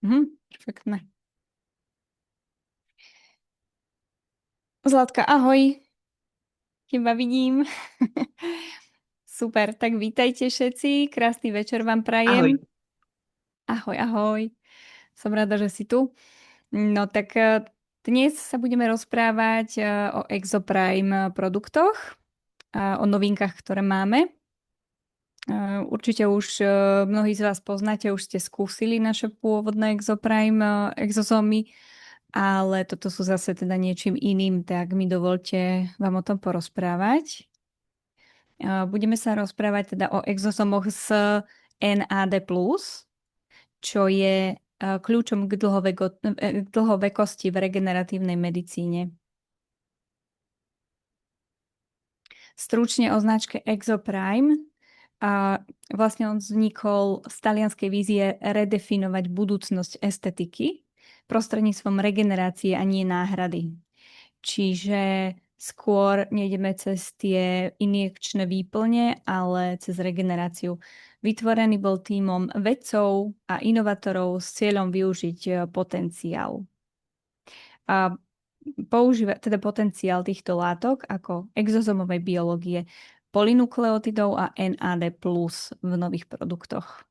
Perfektné. Zlatka, ahoj. Teba vidím. Super, tak vítajte všetci. Krásny večer vám Ahoj. prajem. Ahoj, ahoj. Som rada, že si tu. No tak dnes sa budeme rozprávať o Exoprime produktoch, o novinkách, ktoré máme. Určite už mnohí z vás poznáte, už ste skúsili naše pôvodné Exoprime exosomy, ale toto sú zase teda niečím iným, tak mi dovolte vám o tom porozprávať. Budeme sa rozprávať teda o exosomoch s NAD+, čo je kľúčom k dlhovekosti v regeneratívnej medicíne. Stručne o značke Exoprime. A vlastne on vznikol z talianskej vízie redefinovať budúcnosť estetiky prostredníctvom regenerácie a nie náhrady. Čiže skôr nejdeme cez tie injekčné výplne, ale cez regeneráciu. Vytvorený bol tímom vedcov a inovátorov s cieľom využiť potenciál. A používa teda potenciál týchto látok ako exozomovej biológie, polynukleotidov a NAD+ v nových produktoch.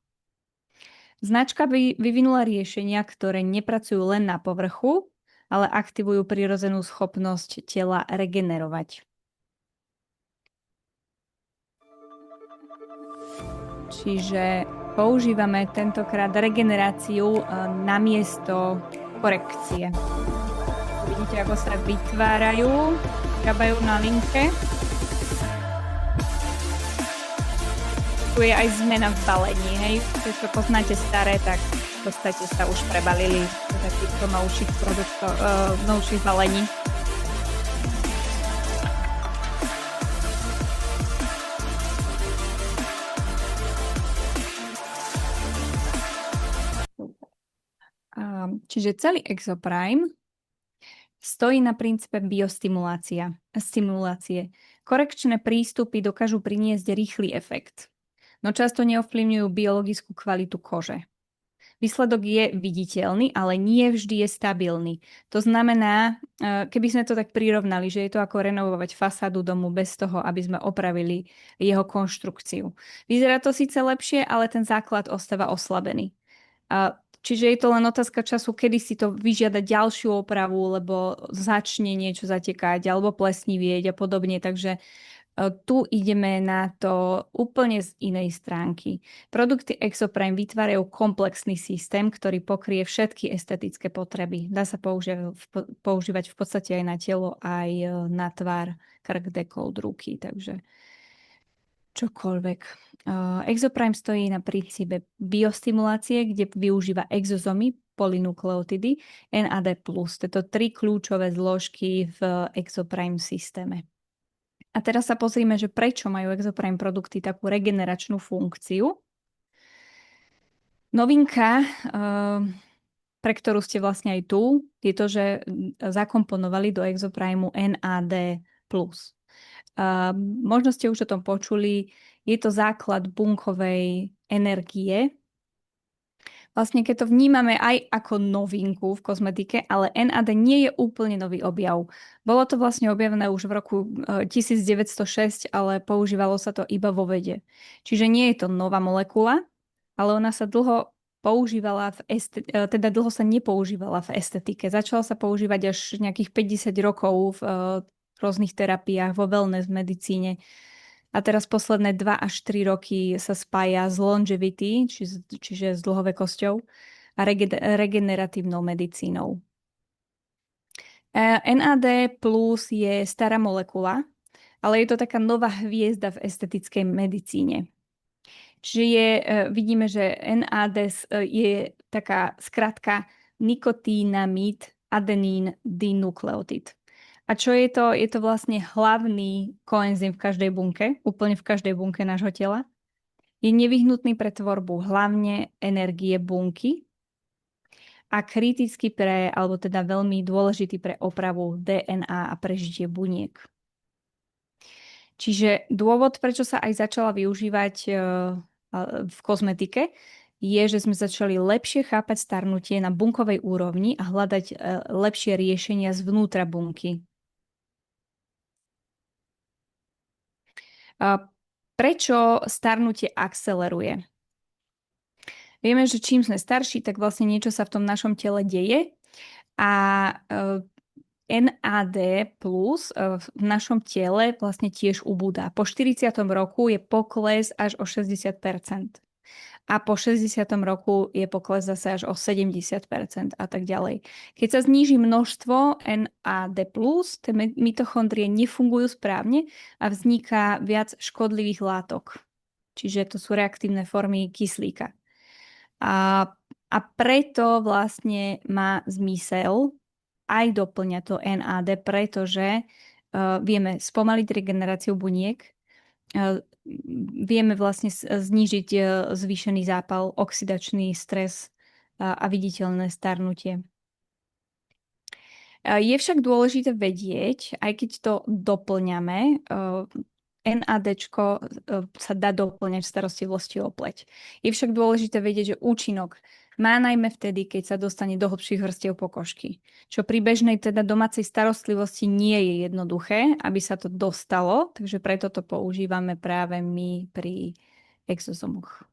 Značka vyvinula riešenia, ktoré nepracujú len na povrchu, ale aktivujú prirodzenú schopnosť tela regenerovať. Čiže používame tentokrát regeneráciu namiesto korekcie. Vidíte, ako sa vytvárajú, vyrábajú na linke. Tu je aj zmena v balení, hej. Keď to poznáte staré, tak v podstate sa už prebalili do takýchto novších produktov, novších balení. Čiže celý Exoprime stojí na princípe stimulácie. Korekčné prístupy dokážu priniesť rýchly efekt, no často neovplyvňujú biologickú kvalitu kože. Výsledok je viditeľný, ale nie vždy je stabilný. To znamená, keby sme to tak prirovnali, že je to ako renovovať fasádu domu bez toho, aby sme opravili jeho konštrukciu. Vyzerá to síce lepšie, ale ten základ ostáva oslabený. Čiže je to len otázka času, kedy si to vyžiada ďalšiu opravu, lebo začne niečo zatekať alebo plesnivieť a podobne. Takže tu ideme na to úplne z inej stránky. Produkty Exoprime vytvárajú komplexný systém, ktorý pokrie všetky estetické potreby. Dá sa používať v podstate aj na telo, aj na tvár, krk, dekolt, ruky, takže čokoľvek. Exoprime stojí na princípe biostimulácie, kde využíva exozomy, polynukleotidy, NAD+. Tieto tri kľúčové zložky v Exoprime systéme. A teraz sa pozrime, že prečo majú Exoprime produkty takú regeneračnú funkciu. Novinka, pre ktorú ste vlastne aj tu, je to, že zakomponovali do Exoprimeu NAD+. Možno ste už o tom počuli, je to základ bunkovej energie. Vlastne keď to vnímame aj ako novinku v kozmetike, ale NAD nie je úplne nový objav. Bolo to vlastne objavené už v roku 1906, ale používalo sa to iba vo vede. Čiže nie je to nová molekula, ale ona sa dlho používala teda dlho sa nepoužívala v estetike. Začala sa používať až nejakých 50 rokov v rôznych terapiách, vo wellness medicíne. A teraz posledné 2 až 3 roky sa spája s longevity, čiže s dlhovekosťou a regeneratívnou medicínou. NAD plus je stará molekula, ale je to taká nová hviezda v estetickej medicíne. Čiže vidíme, že NAD je taká skratka nikotínamid adenín dinukleotid. A čo je to? Je to vlastne hlavný koenzym v každej bunke, úplne v každej bunke nášho tela. Je nevyhnutný pre tvorbu hlavne energie bunky a kritický alebo teda veľmi dôležitý pre opravu DNA a prežitie buniek. Čiže dôvod, prečo sa aj začala využívať v kozmetike, je, že sme začali lepšie chápať starnutie na bunkovej úrovni a hľadať lepšie riešenia zvnútra bunky. Prečo starnutie akceleruje? Vieme, že čím sme starší, tak vlastne niečo sa v tom našom tele deje a NAD plus v našom tele vlastne tiež ubúda. Po 40. roku je pokles až o 60%. A po 60. roku je pokles zase až o 70% a tak ďalej. Keď sa zníži množstvo NAD+, tie mitochondrie nefungujú správne a vzniká viac škodlivých látok. Čiže to sú reaktívne formy kyslíka. A preto vlastne má zmysel aj doplňať to NAD, pretože vieme spomaliť regeneráciu buniek, vieme vlastne znížiť zvýšený zápal, oxidačný stres a viditeľné starnutie. Je však dôležité vedieť, aj keď to doplňame, NADčko sa dá doplňať v starostlivosti o pleť. Je však dôležité vedieť, že účinok má najmä vtedy, keď sa dostane do hlbších vrstiev pokožky. Čo pri bežnej teda domácej starostlivosti nie je jednoduché, aby sa to dostalo, takže preto to používame práve my pri exozomoch.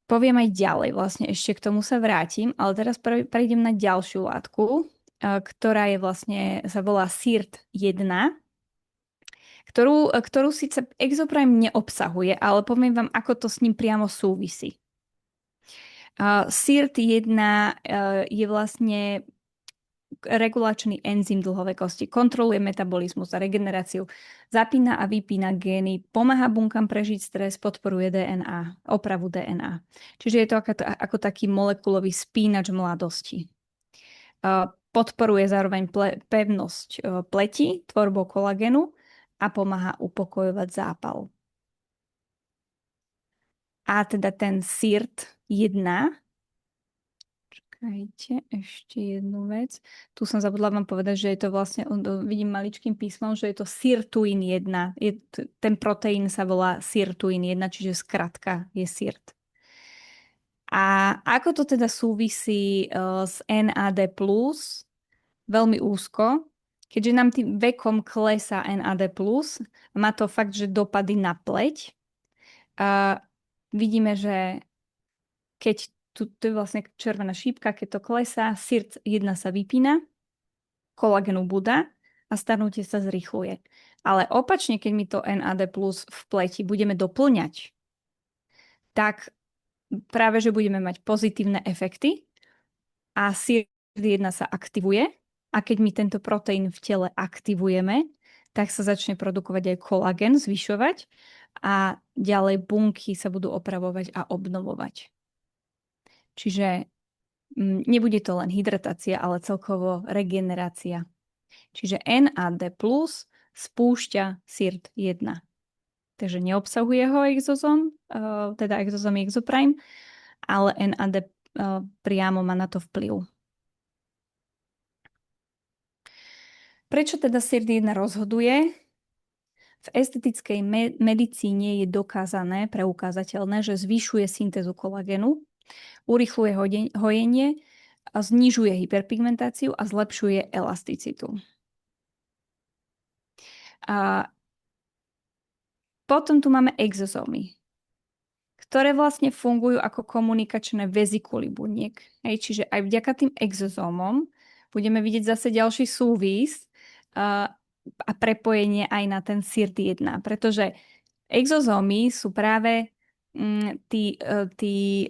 Poviem aj ďalej, vlastne ešte k tomu sa vrátim, ale teraz prejdem na ďalšiu látku, ktorá je vlastne, sa volá SIRT1, ktorú síce Exoprime neobsahuje, ale poviem vám, ako to s ním priamo súvisí. SIRT1 je vlastne regulačný enzym dlhovej kosti, kontroluje metabolizmus a regeneráciu, zapína a vypína gény, pomáha bunkám prežiť stres, podporuje DNA, opravu DNA. Čiže je to ako taký molekulový spínač mladosti. Podporuje zároveň pevnosť pleti, tvorbou kolagenu a pomáha upokojovať zápal. A teda ten SIRT1, čakajte, ešte jednu vec. Tu som zabudla vám povedať, že je to vlastne, vidím maličkým písmom, že je to sirtuin 1. Ten proteín sa volá sirtuin 1, čiže skratka je SIRT. A ako to teda súvisí s NAD+, veľmi úzko, keďže nám tým vekom klesá NAD+, má to fakt, že dopady na pleť. Vidíme, že keď tu je vlastne červená šípka, keď to klesá, SIRT1 sa vypína, kolagén ubúda a starnutie sa zrýchluje. Ale opačne, keď my to NAD+ v pleti budeme doplňať, tak práve, že budeme mať pozitívne efekty a SIRT1 sa aktivuje a keď my tento proteín v tele aktivujeme, tak sa začne produkovať aj kolagén, zvyšovať a ďalej bunky sa budú opravovať a obnovovať. Čiže nebude to len hydratácia, ale celkovo regenerácia. Čiže NAD+ spúšťa SIRT1. Takže neobsahuje ho exozom, teda exozom Exoprime, ale NAD priamo má na to vplyv. Prečo teda SIRT1 rozhoduje? V estetickej medicíne je dokázané, preukázateľné, že zvyšuje syntézu kolagenu, urýchľuje hojenie, a znižuje hyperpigmentáciu a zlepšuje elasticitu. A potom tu máme exozómy, ktoré vlastne fungujú ako komunikačné vezikuly buniek. Čiže aj vďaka tým exozómom budeme vidieť zase ďalší súvis a prepojenie aj na ten SIRT1, pretože exozómy sú práve tí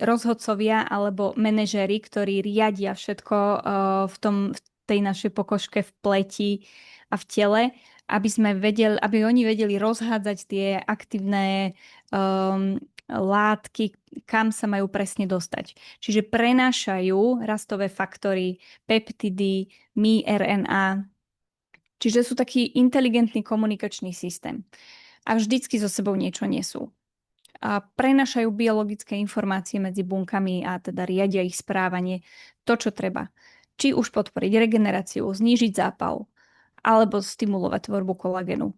rozhodcovia alebo manažéri, ktorí riadia všetko v tej našej pokožke, v pleti a v tele, aby oni vedeli rozhádzať tie aktívne látky, kam sa majú presne dostať. Čiže prenášajú rastové faktory, peptidy, miRNA. Čiže sú taký inteligentný komunikačný systém. A vždycky so sebou niečo nesú. A prenášajú biologické informácie medzi bunkami a teda riadia ich správanie, to, čo treba. Či už podporiť regeneráciu, znížiť zápal, alebo stimulovať tvorbu kolagenu.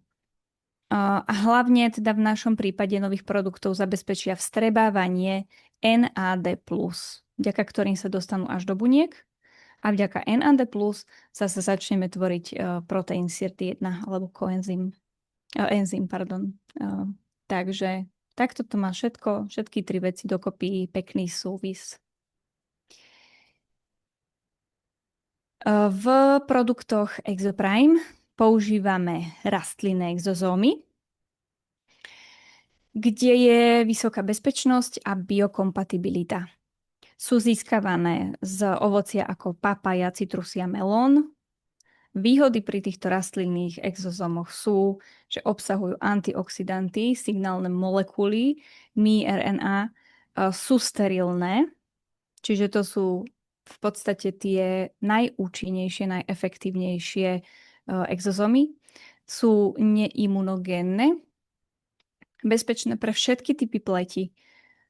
A hlavne teda v našom prípade nových produktov zabezpečia vstrebávanie NAD+, vďaka ktorým sa dostanú až do buniek. A vďaka NAD+, zase začneme tvoriť proteín SIRT1 alebo enzym, pardon. Takže takto to má všetky tri veci dokopy pekný súvis. V produktoch Exoprime používame rastlinné exozómy, kde je vysoká bezpečnosť a biokompatibilita. Sú získavané z ovocia ako papaja, citrusy a melón. Výhody pri týchto rastlinných exozómoch sú, že obsahujú antioxidanty, signálne molekuly, miRNA, sú sterilné, čiže to sú v podstate tie najúčinnejšie, najefektívnejšie exozómy. Sú neimunogénne, bezpečné pre všetky typy pleti.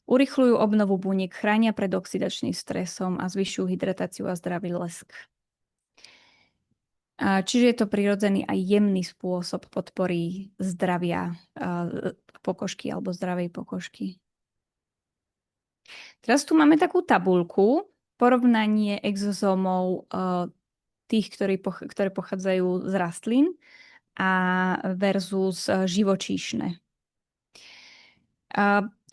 Urychľujú obnovu buniek, chránia pred oxidačným stresom a zvyšujú hydratáciu a zdravý lesk. Čiže je to prirodzený a jemný spôsob podpory zdravia pokožky alebo zdravej pokožky. Teraz tu máme takú tabuľku, porovnanie exozómov tých, ktoré pochádzajú z rastlín a versus živočíšne.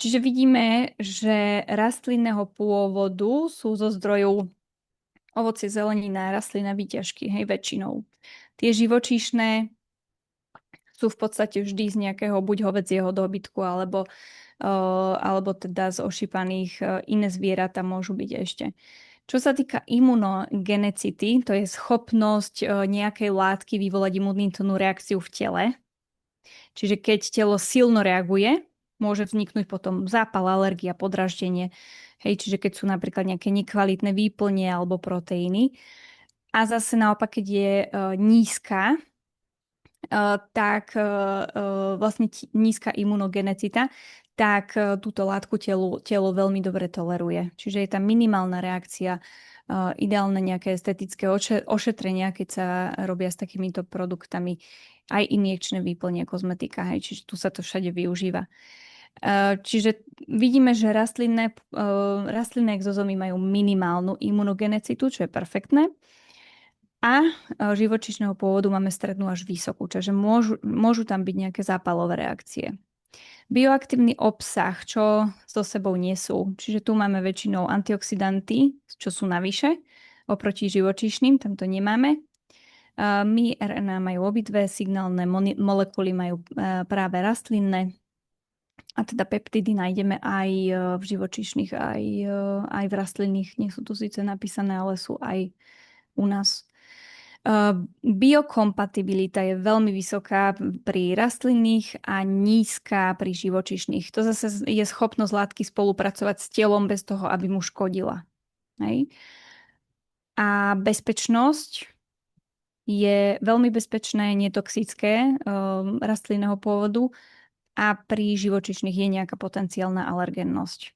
Čiže vidíme, že rastlinného pôvodu sú zo zdrojov ovocie, zelenina, rastlina, výťažky, hej, väčšinou. Tie živočíšne sú v podstate vždy z nejakého buď hovedzieho dobytku, alebo teda z ošípaných iné zvieratá môžu byť ešte. Čo sa týka imunogenecity, to je schopnosť nejakej látky vyvolať imunitnú reakciu v tele. Čiže keď telo silno reaguje, môže vzniknúť potom zápal, alergia, podraždenie. Hej, čiže keď sú napríklad nejaké nekvalitné výplne alebo proteíny. A zase naopak, keď je nízka, tak vlastne nízka imunogenecita, tak túto látku telo veľmi dobre toleruje. Čiže je tam minimálna reakcia, ideálne nejaké estetické ošetrenia, keď sa robia s takýmito produktami, aj injekčné výplne, kozmetika, hej, čiže tu sa to všade využíva. Čiže vidíme, že rastlinné exozómy majú minimálnu imunogenecitu, čo je perfektné. A živočíšneho pôvodu máme strednú až vysokú, čiže môžu tam byť nejaké zápalové reakcie. Bioaktívny obsah, čo so sebou nesú. Čiže tu máme väčšinou antioxidanty, čo sú navyše, oproti živočíšnym, tam to nemáme. miRNA majú obidve, signálne molekuly majú práve rastlinné. A teda peptidy nájdeme aj v živočíšnych, aj v rastlinných. Nie sú tu síce napísané, ale sú aj u nás. Biokompatibilita je veľmi vysoká pri rastlinných a nízka pri živočíšnych. To zase je schopnosť látky spolupracovať s telom bez toho, aby mu škodila. Hej. A bezpečnosť je veľmi bezpečné, netoxické rastlinného pôvodu a pri živočíšnych je nejaká potenciálna alergennosť.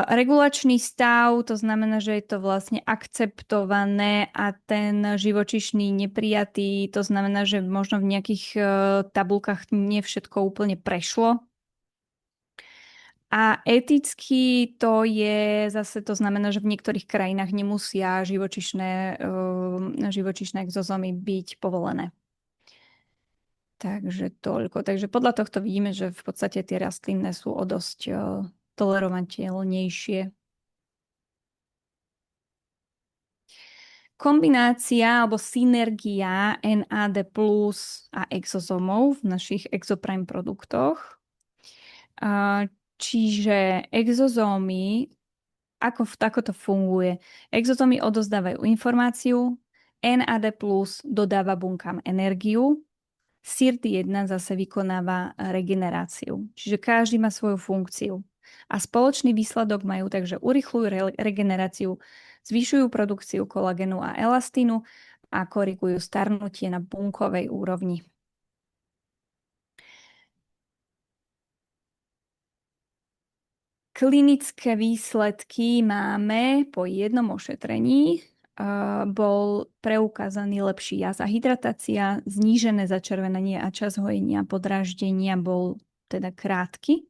Regulačný stav, to znamená, že je to vlastne akceptované a ten živočíšny neprijatý, to znamená, že možno v nejakých tabulkách nie všetko úplne prešlo. A eticky to je zase, to znamená, že v niektorých krajinách nemusia živočíšne exozómy byť povolené. Takže toľko. Takže podľa tohto vidíme, že v podstate tie rastlinné sú o dosť tolerovateľnejšie. Kombinácia alebo synergia NAD+ a exozómov v našich Exoprime produktoch. Čiže exozómy, ako to funguje? Exozómy odozdávajú informáciu, NAD+ dodáva bunkám energiu, SIRT1 zase vykonáva regeneráciu. Čiže každý má svoju funkciu. A spoločný výsledok majú takže urychľujú regeneráciu, zvyšujú produkciu kolagenu a elastínu a korigujú starnutie na bunkovej úrovni. Klinické výsledky máme po jednom ošetrení. bol preukázaný lepší jas a hydratácia, znížené začervenanie a čas hojenia podráždenia bol teda krátky.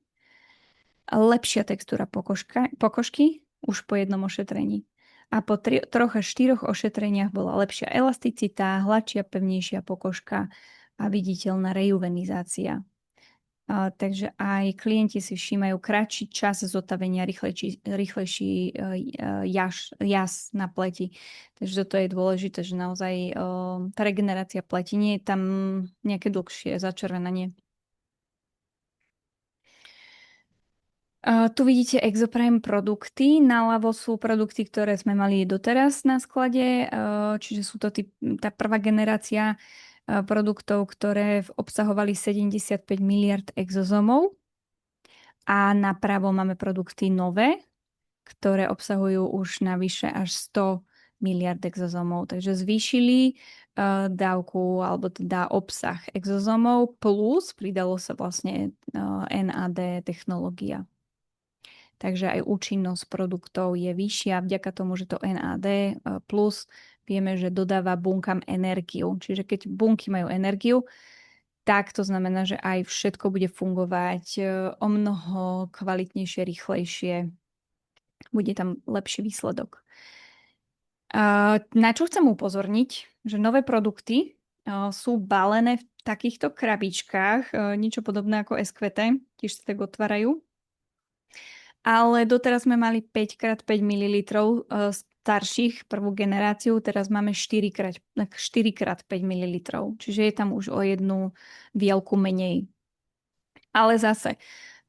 Lepšia textúra pokožky už po jednom ošetrení. A po 3 až 4 ošetreniach bola lepšia elasticita, hladšia, pevnejšia pokožka a viditeľná rejuvenizácia. Takže aj klienti si všímajú kratší čas zotavenia, rýchlejší jas na pleti. Takže toto je dôležité, že naozaj tá regenerácia pleti nie je tam nejaké dlhšie začervenanie. Tu vidíte Exoprime produkty. Naľavo sú produkty, ktoré sme mali doteraz na sklade. Čiže sú to tá prvá generácia produktov, ktoré obsahovali 75 miliard exozomov. A napravo máme produkty nové, ktoré obsahujú už navyše až 100 miliard exozomov. Takže zvýšili dávku alebo teda obsah exozomov plus pridalo sa vlastne NAD technológia. Takže aj účinnosť produktov je vyššia vďaka tomu, že to NAD plus vieme, že dodáva bunkám energiu. Čiže keď bunky majú energiu, tak to znamená, že aj všetko bude fungovať o mnoho kvalitnejšie, rýchlejšie. Bude tam lepší výsledok. Na čo chcem upozorniť, že nové produkty sú balené v takýchto krabičkách, niečo podobné ako SQT, tiež sa tak otvárajú. Ale doteraz sme mali 5x5 ml starších, prvú generáciu, teraz máme 4x5 ml. Čiže je tam už o jednu vielku menej. Ale zase,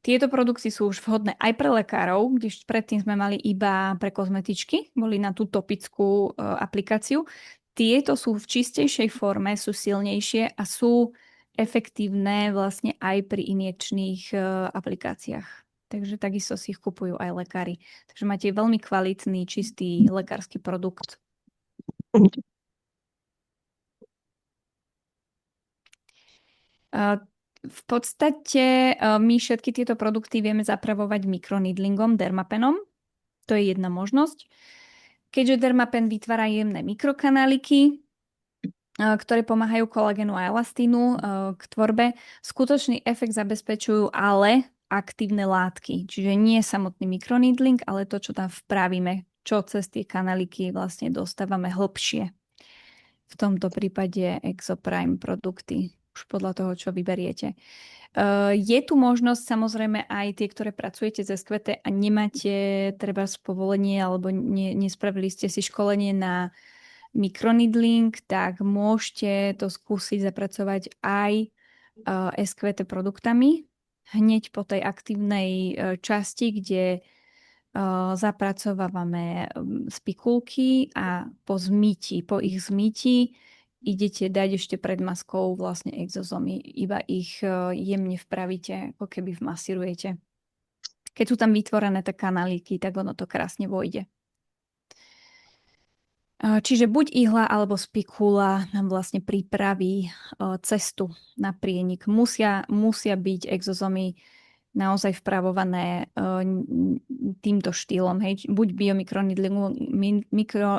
tieto produkty sú už vhodné aj pre lekárov, kde predtým sme mali iba pre kozmetičky, boli na tú topickú aplikáciu. Tieto sú v čistejšej forme, sú silnejšie a sú efektívne vlastne aj pri injekčných aplikáciách. Takže takisto si ich kupujú aj lekári. Takže máte veľmi kvalitný, čistý lekársky produkt. V podstate my všetky tieto produkty vieme zapravovať mikroneedlingom, dermapenom. To je jedna možnosť. Keďže dermapen vytvára jemné mikrokanáliky, ktoré pomáhajú kolagenu a elastínu k tvorbe, skutočný efekt zabezpečujú ale aktívne látky. Čiže nie samotný mikroneedling, ale to, čo tam vpravíme, čo cez tie kanáliky vlastne dostávame hlbšie. V tomto prípade Exoprime produkty, už podľa toho, čo vyberiete. Je tu možnosť samozrejme aj tie, ktoré pracujete ze SQT a nemáte treba povolenie alebo nespravili ste si školenie na mikroneedling, tak môžete to skúsiť zapracovať aj SQT produktami hneď po tej aktívnej časti, kde zapracovávame spikulky a po ich zmytí idete dať ešte pred maskou vlastne exozomy. Iba ich jemne vpravíte, ako keby vmasírujete. Keď sú tam vytvorené tie kanáliky, tak ono to krásne vojde. Čiže buď ihla alebo spikula nám vlastne pripraví cestu na prienik. Musia byť exozomy naozaj vpravované týmto štýlom. Hej? Buď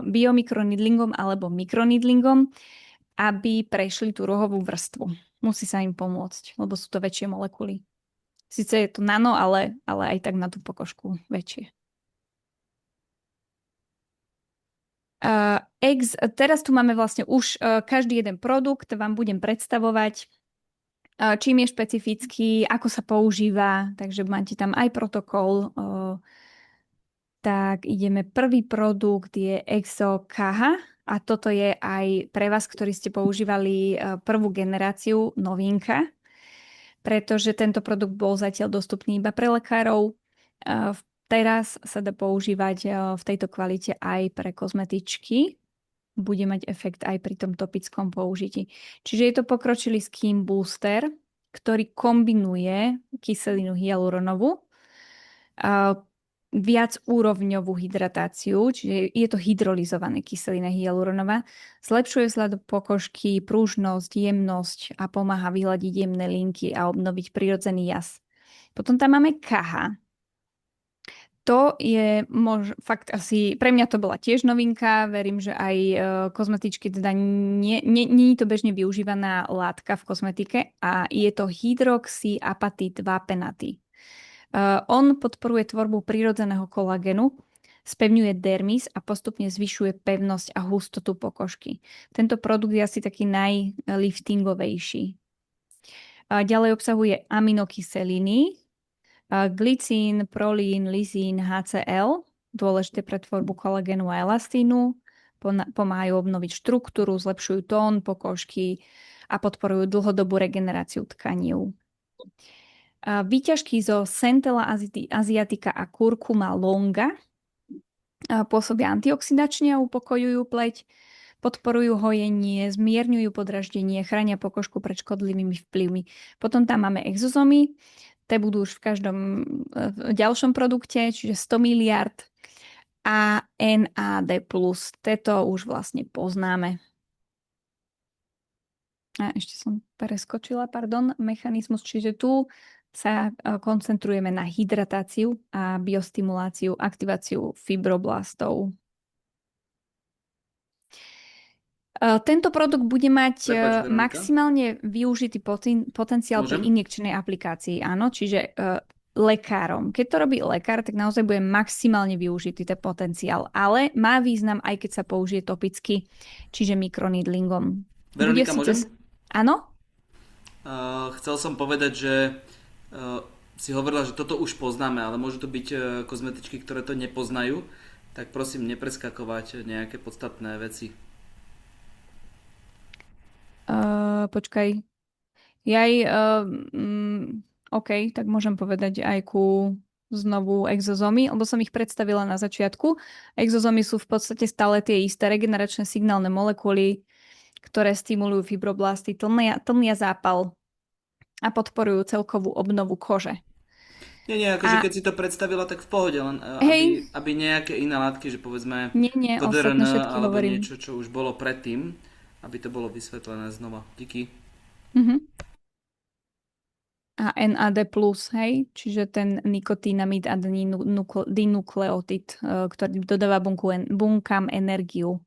biomikroneedlingom alebo mikroneedlingom, aby prešli tú rohovú vrstvu. Musí sa im pomôcť, lebo sú to väčšie molekuly. Sice je to nano, ale aj tak na tú pokožku väčšie. Teraz tu máme vlastne už každý jeden produkt, vám budem predstavovať, čím je špecifický, ako sa používa, takže máte tam aj protokol. Tak ideme, prvý produkt je ExoKH a toto je aj pre vás, ktorí ste používali prvú generáciu, novinka, pretože tento produkt bol zatiaľ dostupný iba pre lekárov. Teraz sa dá používať v tejto kvalite aj pre kozmetičky. Bude mať efekt aj pri tom topickom použití. Čiže je to pokročilý skin booster, ktorý kombinuje kyselinu hyaluronovú, viacúrovňovú hydratáciu, čiže je to hydrolyzované kyselina hyaluronová, zlepšuje vzhľad pokožky, pružnosť, jemnosť a pomáha vyhľadiť jemné linky a obnoviť prirodzený jas. Potom tam máme KH. To je fakt asi, pre mňa to bola tiež novinka, verím, že aj kozmetičky, teda nie je to bežne využívaná látka v kozmetike a je to hydroxyapatít vápenatý. On podporuje tvorbu prírodzeného kolagenu, spevňuje dermis a postupne zvyšuje pevnosť a hustotu pokožky. Tento produkt je asi taký najliftingovejší. Ďalej obsahuje aminokyseliny, glycín, prolín, lysín, HCl, dôležité pre tvorbu kolagénu a elastínu, pomáhajú obnoviť štruktúru, zlepšujú tón pokožky a podporujú dlhodobú regeneráciu tkaní. Výťažky zo Centella asiatica a curcuma longa pôsobia antioxidačne a upokojujú pleť, podporujú hojenie, zmierňujú podraždenie, chránia pokožku pred škodlivými vplyvmi. Potom tam máme exozomy, tie budú už v každom ďalšom produkte, čiže 100 miliard a NAD+. Tieto už vlastne poznáme. A ešte som preskočila, mechanizmus, čiže tu sa koncentrujeme na hydratáciu a biostimuláciu, aktiváciu fibroblastov. Tento produkt bude mať maximálne využitý potenciál pri injekčnej aplikácii, áno, čiže lekárom. Keď to robí lekár, tak naozaj bude maximálne využitý ten potenciál, ale má význam aj keď sa použije topicky, čiže mikroneedlingom. Veronika, môžem? Áno? Chcel som povedať, že si hovorila, že toto už poznáme, ale môžu to byť kozmetičky, ktoré to nepoznajú, tak prosím nepreskakovať nejaké podstatné veci. Počkaj. OK, tak môžem povedať aj znovu exozomy, lebo som ich predstavila na začiatku. Exozomy sú v podstate stále tie isté regeneračné signálne molekuly, ktoré stimulujú fibroblasty, tlmia zápal a podporujú celkovú obnovu kože. Nie, akože keď si to predstavila, tak v pohode, len aby nejaké iné látky, že povedzme kodern alebo niečo, čo už bolo predtým, aby to bolo vysvetlené znova. Díky. A NAD+, hej, čiže ten nikotínamid a dinukleotid, ktorý dodáva bunkám energiu.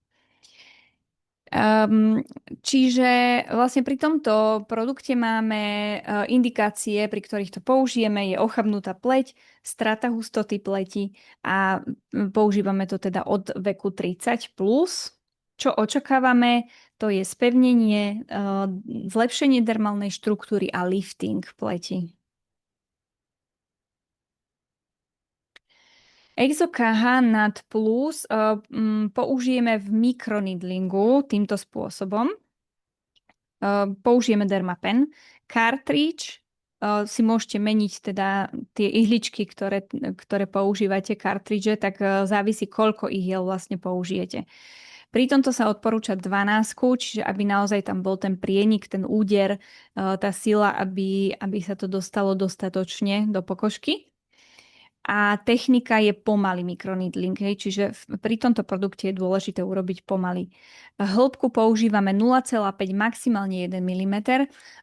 Čiže vlastne pri tomto produkte máme indikácie, pri ktorých to použijeme, je ochabnutá pleť, strata hustoty pleti a používame to teda od veku 30+. Čo očakávame, to je spevnenie, zlepšenie dermálnej štruktúry a lifting pleti. ExoKH NAD Plus použijeme v mikroneedlingu týmto spôsobom. Použijeme Dermapen. Cartridge si môžete meniť teda tie ihličky, ktoré používate, cartridge, tak závisí, koľko ihiel vlastne použijete. Pri tomto sa odporúča 12, čiže aby naozaj tam bol ten prienik, ten úder, tá sila, aby sa to dostalo dostatočne do pokožky. A technika je pomalý mikroneedling, čiže pri tomto produkte je dôležité urobiť pomaly. Hĺbku používame 0,5, maximálne 1 mm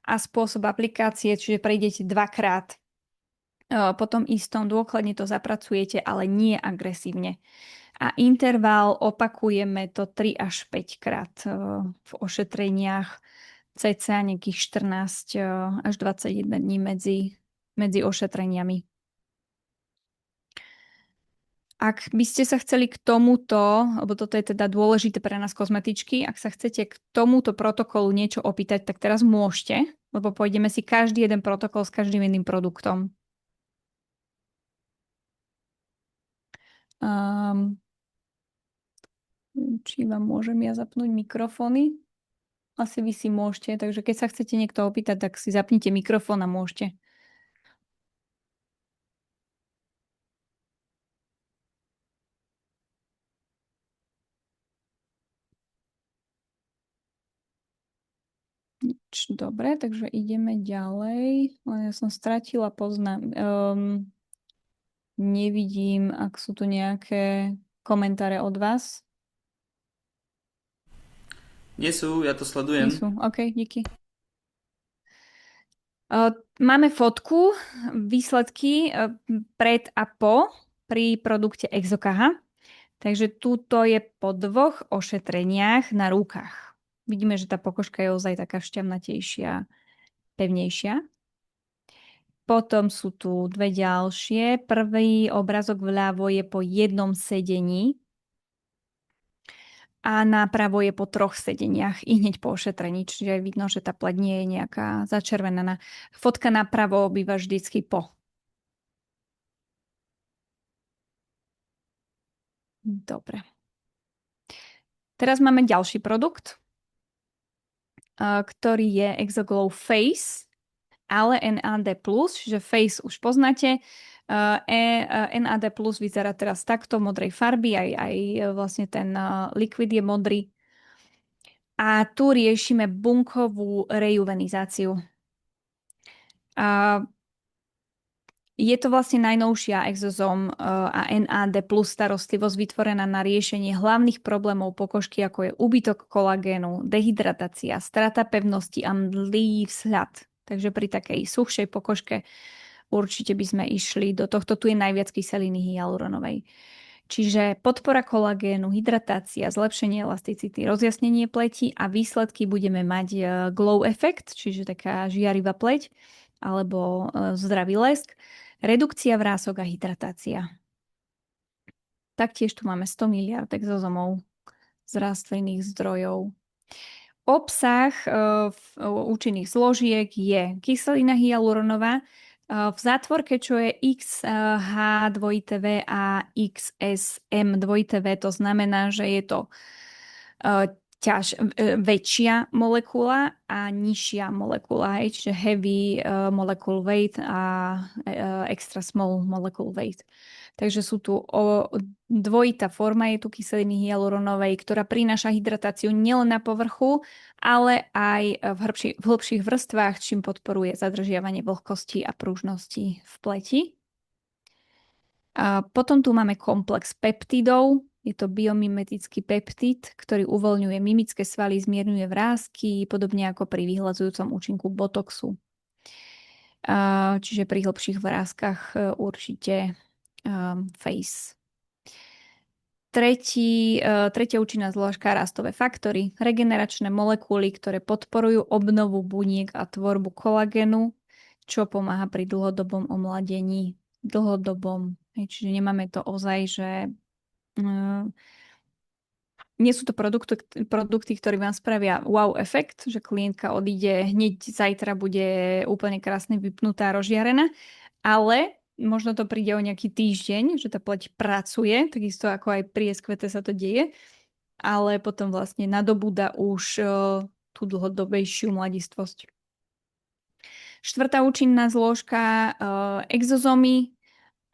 a spôsob aplikácie, čiže prejdete dvakrát. Potom istom dôkladne to zapracujete, ale nie agresívne. A interval opakujeme to 3 až 5 krát v ošetreniach, cca nejakých 14 až 21 dní medzi ošetreniami. Ak by ste sa chceli k tomuto, lebo toto je teda dôležité pre nás kozmetičky, ak sa chcete k tomuto protokolu niečo opýtať, tak teraz môžete, lebo pôjdeme si každý jeden protokol s každým jedným produktom. Či vám môžem ja zapnúť mikrofóny? Asi vy si môžete, takže keď sa chcete niekto opýtať, tak si zapnite mikrofón a môžete. Dobre, takže ideme ďalej. Ja som stratila nevidím, ak sú tu nejaké komentáre od vás. Nie sú, ja to sledujem. Nie sú, OK, díky. Máme fotku, výsledky pred a po pri produkte Exokaha. Takže túto je po 2 ošetreniach na rukách. Vidíme, že tá pokožka je ozaj taká šťavnatejšia, pevnejšia. Potom sú tu 2 ďalšie. Prvý obrázok vľavo je po 1 sedení a napravo je po 3 sedeniach i hneď po ošetrení. Čiže vidno, že tá pleť nie je nejaká začervenaná. Fotka napravo býva vždycky po. Dobre. Teraz máme ďalší produkt, ktorý je Exoglow Face, ale NAD+, čiže Face už poznáte. NAD+, vyzerá teraz takto v modrej farby, aj vlastne ten liquid je modrý. A tu riešime bunkovú rejuvenizáciu. Je to vlastne najnovšia exozom a NAD plus starostlivosť vytvorená na riešenie hlavných problémov pokožky, ako je úbytok kolagénu, dehydratácia, strata pevnosti a mdlý vzhľad. Takže pri takej suchšej pokožke určite by sme išli do tohto. Tu je najviac kyseliny hyaluronovej. Čiže podpora kolagénu, hydratácia, zlepšenie elasticity, rozjasnenie pleti a výsledky budeme mať glow effect, čiže taká žiarivá pleť alebo zdravý lesk, redukcia vrások a hydratácia. Taktiež tu máme 100 miliard exozomov z rastlinných zdrojov. Obsah účinných zložiek je kyselina hyaluronová v zátvorke, čo je XH2V a XSM2V. To znamená, že je to väčšia molekula a nižšia molekula, čiže heavy molecule weight a extra small molecule weight. Takže sú tu dvojitá forma, je tu kyseliny hyaluronovej, ktorá prináša hydratáciu nielen na povrchu, ale aj v hĺbších vrstvách, čím podporuje zadržiavanie vlhkosti a pružnosti v pleti. A potom tu máme komplex peptidov. Je to biomimetický peptid, ktorý uvoľňuje mimické svaly, zmierňuje vrásky, podobne ako pri vyhľadzujúcom účinku botoxu. Čiže pri hlbších vrázkach určite face. Tretia účinná zložka, rastové faktory, regeneračné molekuly, ktoré podporujú obnovu buniek a tvorbu kolagenu, čo pomáha pri dlhodobom omladení. Čiže nemáme to ozaj, že nie sú to produkty, ktoré vám spravia wow efekt, že klientka odíde hneď zajtra, bude úplne krásne vypnutá, rozžiarená, ale možno to príde o nejaký týždeň, že tá pleť pracuje, takisto ako aj pri SQT sa to deje, ale potom vlastne nadobúda už tú dlhodobejšiu mladistvosť. Štvrtá účinná zložka exozomy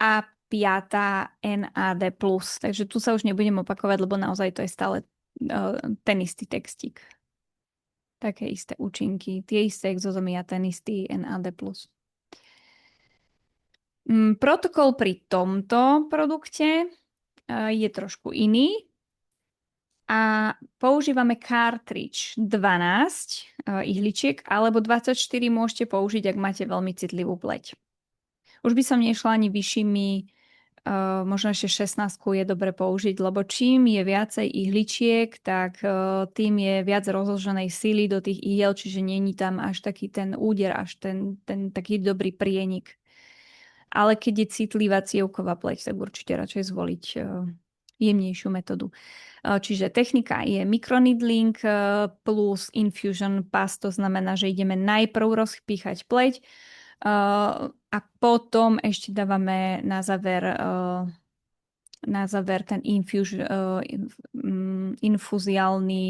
a 5. NAD+. Takže tu sa už nebudem opakovať, lebo naozaj to je stále ten istý textík. Také isté účinky, tie isté exozomy a ten istý NAD+. Protokol pri tomto produkte je trošku iný a používame cartridge 12 ihličiek alebo 24 môžete použiť, ak máte veľmi citlivú pleť. Už by som nešla ani vyššími, možno ešte 16 je dobre použiť, lebo čím je viacej ihličiek, tak tým je viac rozloženej síly do tých ihiel, čiže není tam až taký ten úder, až ten taký dobrý prienik. Ale keď je citlivá cievková pleť, tak určite radšej zvoliť jemnejšiu metódu. Čiže technika je microneedling plus infusion pass, to znamená, že ideme najprv rozpíchať pleť, a potom ešte dávame na záver ten infuziálny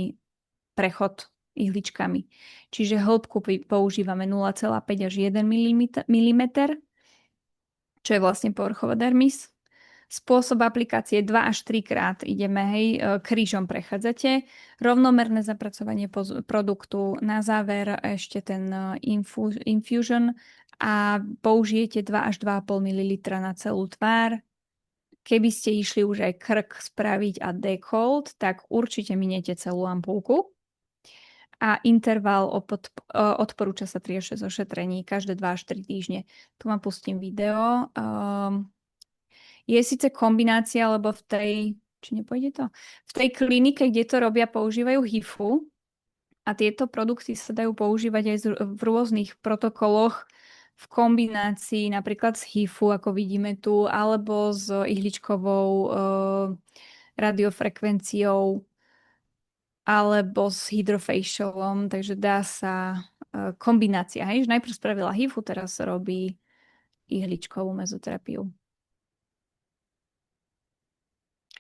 prechod ihličkami. Čiže hĺbku používame 0,5 až 1 mm, čo je vlastne povrchová dermis. Spôsob aplikácie 2 až 3 krát ideme, krížom prechádzate. Rovnomerné zapracovanie produktu. Na záver ešte ten infusion a použijete 2 až 2,5 ml na celú tvár. Keby ste išli už aj krk spraviť a dekolt, tak určite miniete celú ampulku. A interval odporúča sa 3 až 6 ošetrení každé 2 až 3 týždne. Tu vám pustím video. Je síce kombinácia, lebo v tej, či nepôjde to? V tej klinike, kde to robia, používajú HIFU a tieto produkty sa dajú používať aj v rôznych protokoloch v kombinácii napríklad s HIFU, ako vidíme tu, alebo s ihličkovou radiofrekvenciou alebo s hydrofacialom, takže dá sa kombinácia. Hej, že najprv spravila HIFU, teraz robí ihličkovú mezoterapiu.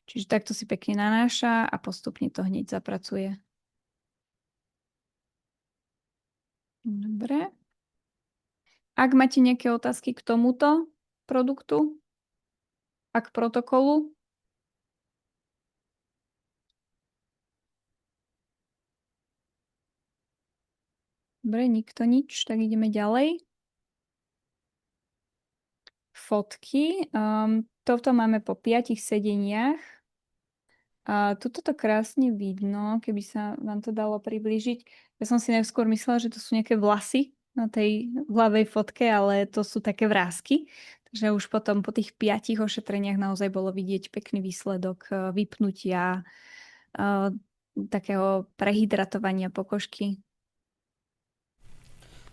Čiže takto si pekne nanáša a postupne to hneď zapracuje. Dobre. Ak máte nejaké otázky k tomuto produktu a k protokolu, dobre, nikto nič, tak ideme ďalej. Fotky. Toto máme po 5 sedeniach. Tuto to krásne vidno, keby sa vám to dalo priblížiť. Ja som si najskôr myslela, že to sú nejaké vlasy na tej ľavej fotke, ale to sú také vrásky. Takže už potom po tých 5 ošetreniach naozaj bolo vidieť pekný výsledok vypnutia, takého prehydratovania pokožky.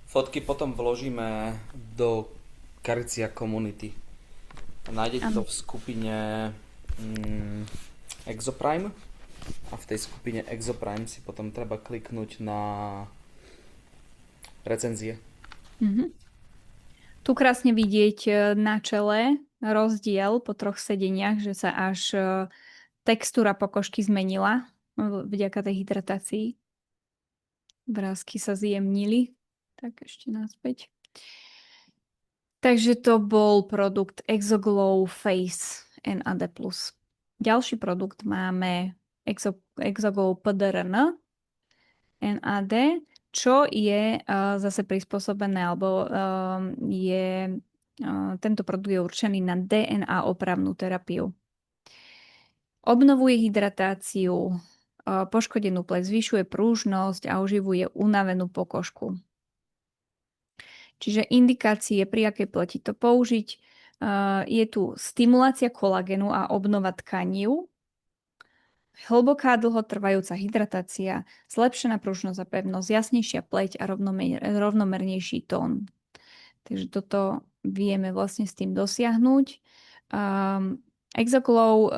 Fotky potom vložíme do Karicia Community. Nájdete to v skupine Exoprime a v tej skupine Exoprime si potom treba kliknúť na recenzie. Tu krásne vidieť na čele rozdiel po 3 sedeniach, že sa až textúra pokožky zmenila vďaka tej hydratácii. Vrásky sa zjemnili. Tak ešte naspäť. Takže to bol produkt Exoglow Face NAD+. Ďalší produkt máme Exoglow PDRN NAD, čo je zase prispôsobené, alebo tento produkt je určený na DNA opravnú terapiu. Obnovuje hydratáciu, poškodenú pleť, zvyšuje prúžnosť a oživuje unavenú pokožku. Čiže indikácie, pri akej pleti to použiť. Je tu stimulácia kolagenu a obnova tkaní, hlboká dlhotrvajúca hydratácia, zlepšená pružnosť a pevnosť, jasnejšia pleť a rovnomernejší tón. Takže toto vieme vlastne s tým dosiahnuť. Exoglow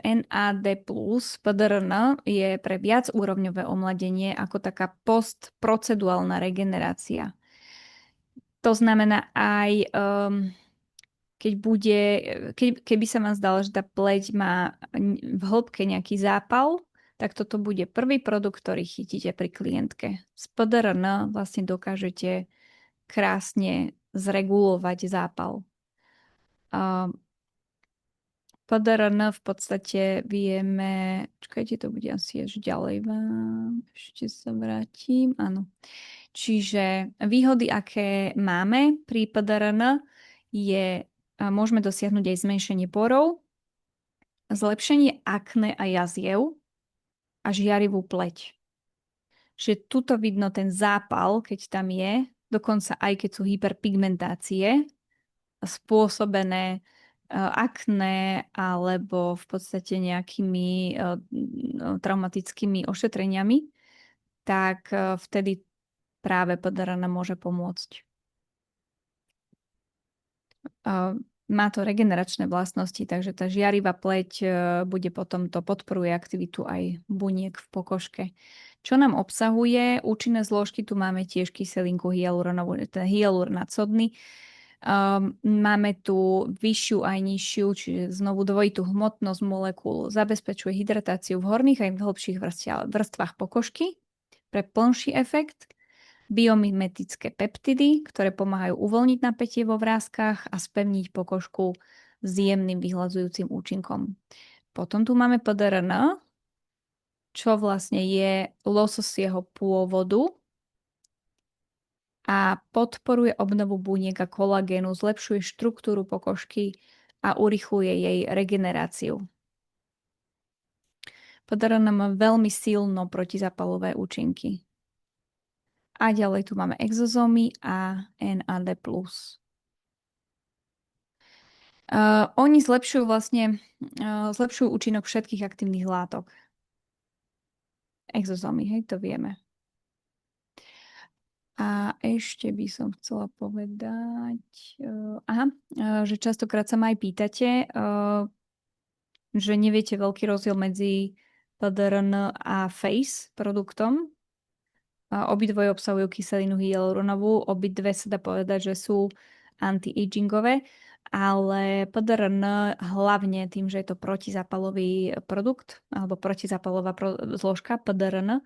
NAD+, PDRN je pre viacúrovňové omladenie ako taká postproceduálna regenerácia. To znamená aj, keby sa vám zdalo, že tá pleť má v hĺbke nejaký zápal, tak toto bude prvý produkt, ktorý chytíte pri klientke. Z PDRN vlastne dokážete krásne zregulovať zápal. PDRN v podstate vieme... Čakajte, to bude asi až ďalej vám. Ešte sa vrátim. Áno. Čiže výhody, aké máme pri PDRN, je, môžeme dosiahnuť aj zmenšenie porov, zlepšenie akné a jaziev a žiarivú pleť. Čiže tuto vidno ten zápal, keď tam je, dokonca aj keď sú hyperpigmentácie spôsobené akné alebo v podstate nejakými traumatickými ošetreniami, tak vtedy práve PDRN môže pomôcť. Má to regeneračné vlastnosti, takže tá žiarivá pleť bude potom to podporuje aktivitu aj buniek v pokožke. Čo nám obsahuje? Účinné zložky, tu máme tiež kyselinku hyaluronovú, ten hyaluronát sodný. Máme tu vyššiu aj nižšiu, čiže znovu dvojitú hmotnosť molekúl, zabezpečuje hydratáciu v horných aj v hlbších vrstvách pokožky pre plnší efekt. Biomimetické peptidy, ktoré pomáhajú uvoľniť napätie vo vrástkach a spevniť pokožku s jemným vyhľadzujúcim účinkom. Potom tu máme PDRN, čo vlastne je lososieho pôvodu a podporuje obnovu buniek a kolagénu, zlepšuje štruktúru pokožky a urychluje jej regeneráciu. PDRN má veľmi silno protizapalové účinky. A ďalej tu máme exozómy a NAD+. Oni zlepšujú vlastne zlepšujú účinok všetkých aktívnych látok. Exozomy, hej, to vieme. A ešte by som chcela povedať, že častokrát sa ma aj pýtate, že neviete veľký rozdiel medzi PDRN a FACE produktom. Obidvoje obsahujú kyselinu hyaluronovú, obidve sa dá povedať, že sú anti-agingové, ale PDRN hlavne tým, že je to protizápalový produkt alebo protizápalová zložka PDRN,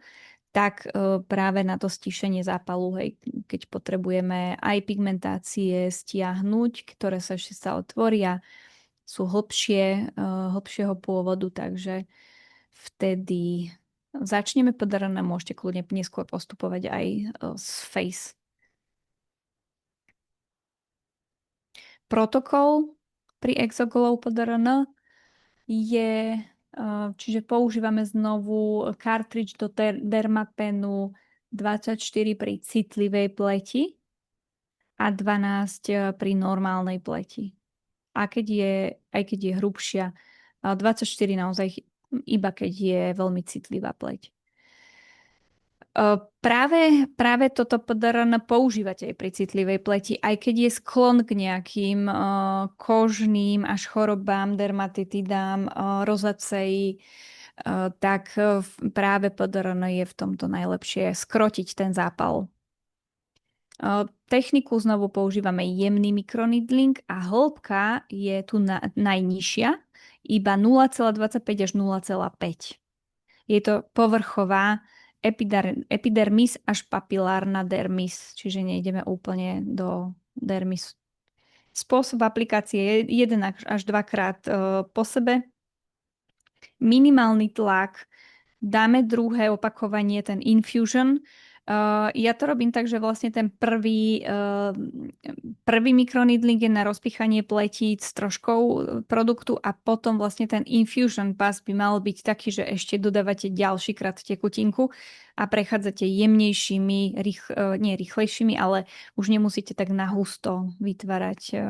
tak práve na to stíšenie zápalu, hej, keď potrebujeme aj pigmentácie stiahnuť, ktoré sa ešte stále tvoria, sú hlbšieho pôvodu, takže vtedy začneme PDRN, môžete kľudne neskôr postupovať aj z Face. Protokol pri Exoglow PDRN je, čiže používame znovu cartridge do Dermapenu 24 pri citlivej pleti a 12 pri normálnej pleti. A aj keď je hrubšia, 24 naozaj iba keď je veľmi citlivá pleť. Práve toto PDRN používate aj pri citlivej pleti, aj keď je sklon k nejakým kožným až chorobám, dermatitidám, rozacei, tak práve PDRN je v tomto najlepšie skrotiť ten zápal. Techniku znovu používame jemný mikroneedling a hĺbka je tu najnižšia, iba 0,25 až 0,5. Je to povrchová epidermis až papilárna dermis, čiže nejdeme úplne do dermisu. Spôsob aplikácie je 1 až 2 krát po sebe. Minimálny tlak. Dáme druhé opakovanie, ten infusion. Ja to robím tak, že vlastne ten prvý mikroneedling je na rozpichanie pletíc s troškou produktu a potom vlastne ten infusion pass by mal byť taký, že ešte dodávate ďalší krát tekutinku a prechádzate jemnejšími, nie rýchlejšími, ale už nemusíte tak nahusto vytvárať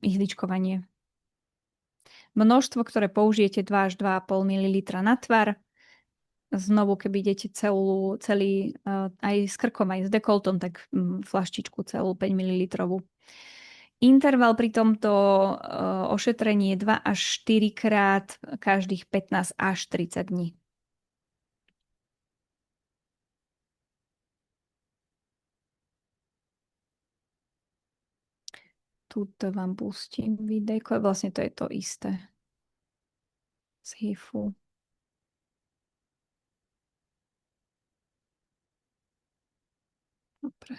ihličkovanie. Množstvo, ktoré použijete 2 až 2,5 ml na tvar. Znovu, keby idete celý aj s krkom, aj s dekoltom, tak flaštičku celú 5 ml. Interval pri tomto ošetrení je 2 až 4 krát každých 15 až 30 dní. Tuto vám pustím videjko. Vlastne to je to isté. Z HIFu. Dobre.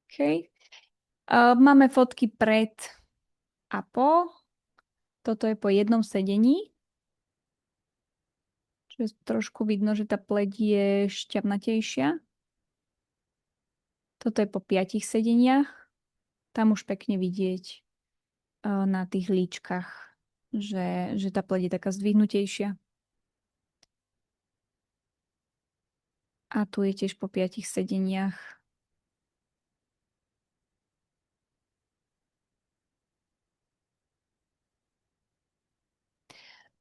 OK. Máme fotky pred a po. Toto je po jednom sedení. Čiže trošku vidno, že tá pleť je šťavnatejšia. Toto je po 5 sedeniach. Tam už pekne vidieť na tých líčkach, že tá pleť je taká zdvihnutejšia. A tu je tiež po 5 sedeniach.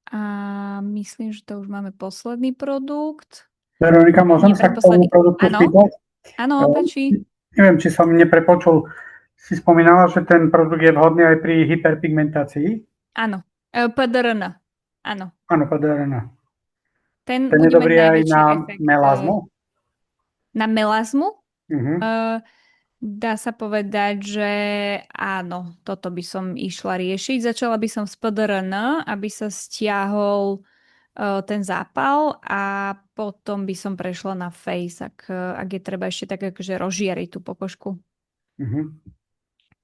A myslím, že to už máme posledný produkt. Veronika, môžem sa k tomu produktu spýtať? Áno, páči. Neviem, či som neprepočul. Si spomínala, že ten produkt je vhodný aj pri hyperpigmentácii? Áno. PDRN. Áno. Áno, PDRN. Ten je dobrý aj na melazmu? Na melazmu? Dá sa povedať, že áno, toto by som išla riešiť. Začala by som s PDRN, aby sa stiahol ten zápal a potom by som prešla na face, ak je treba ešte tak akože rozžiariť tú pokožku.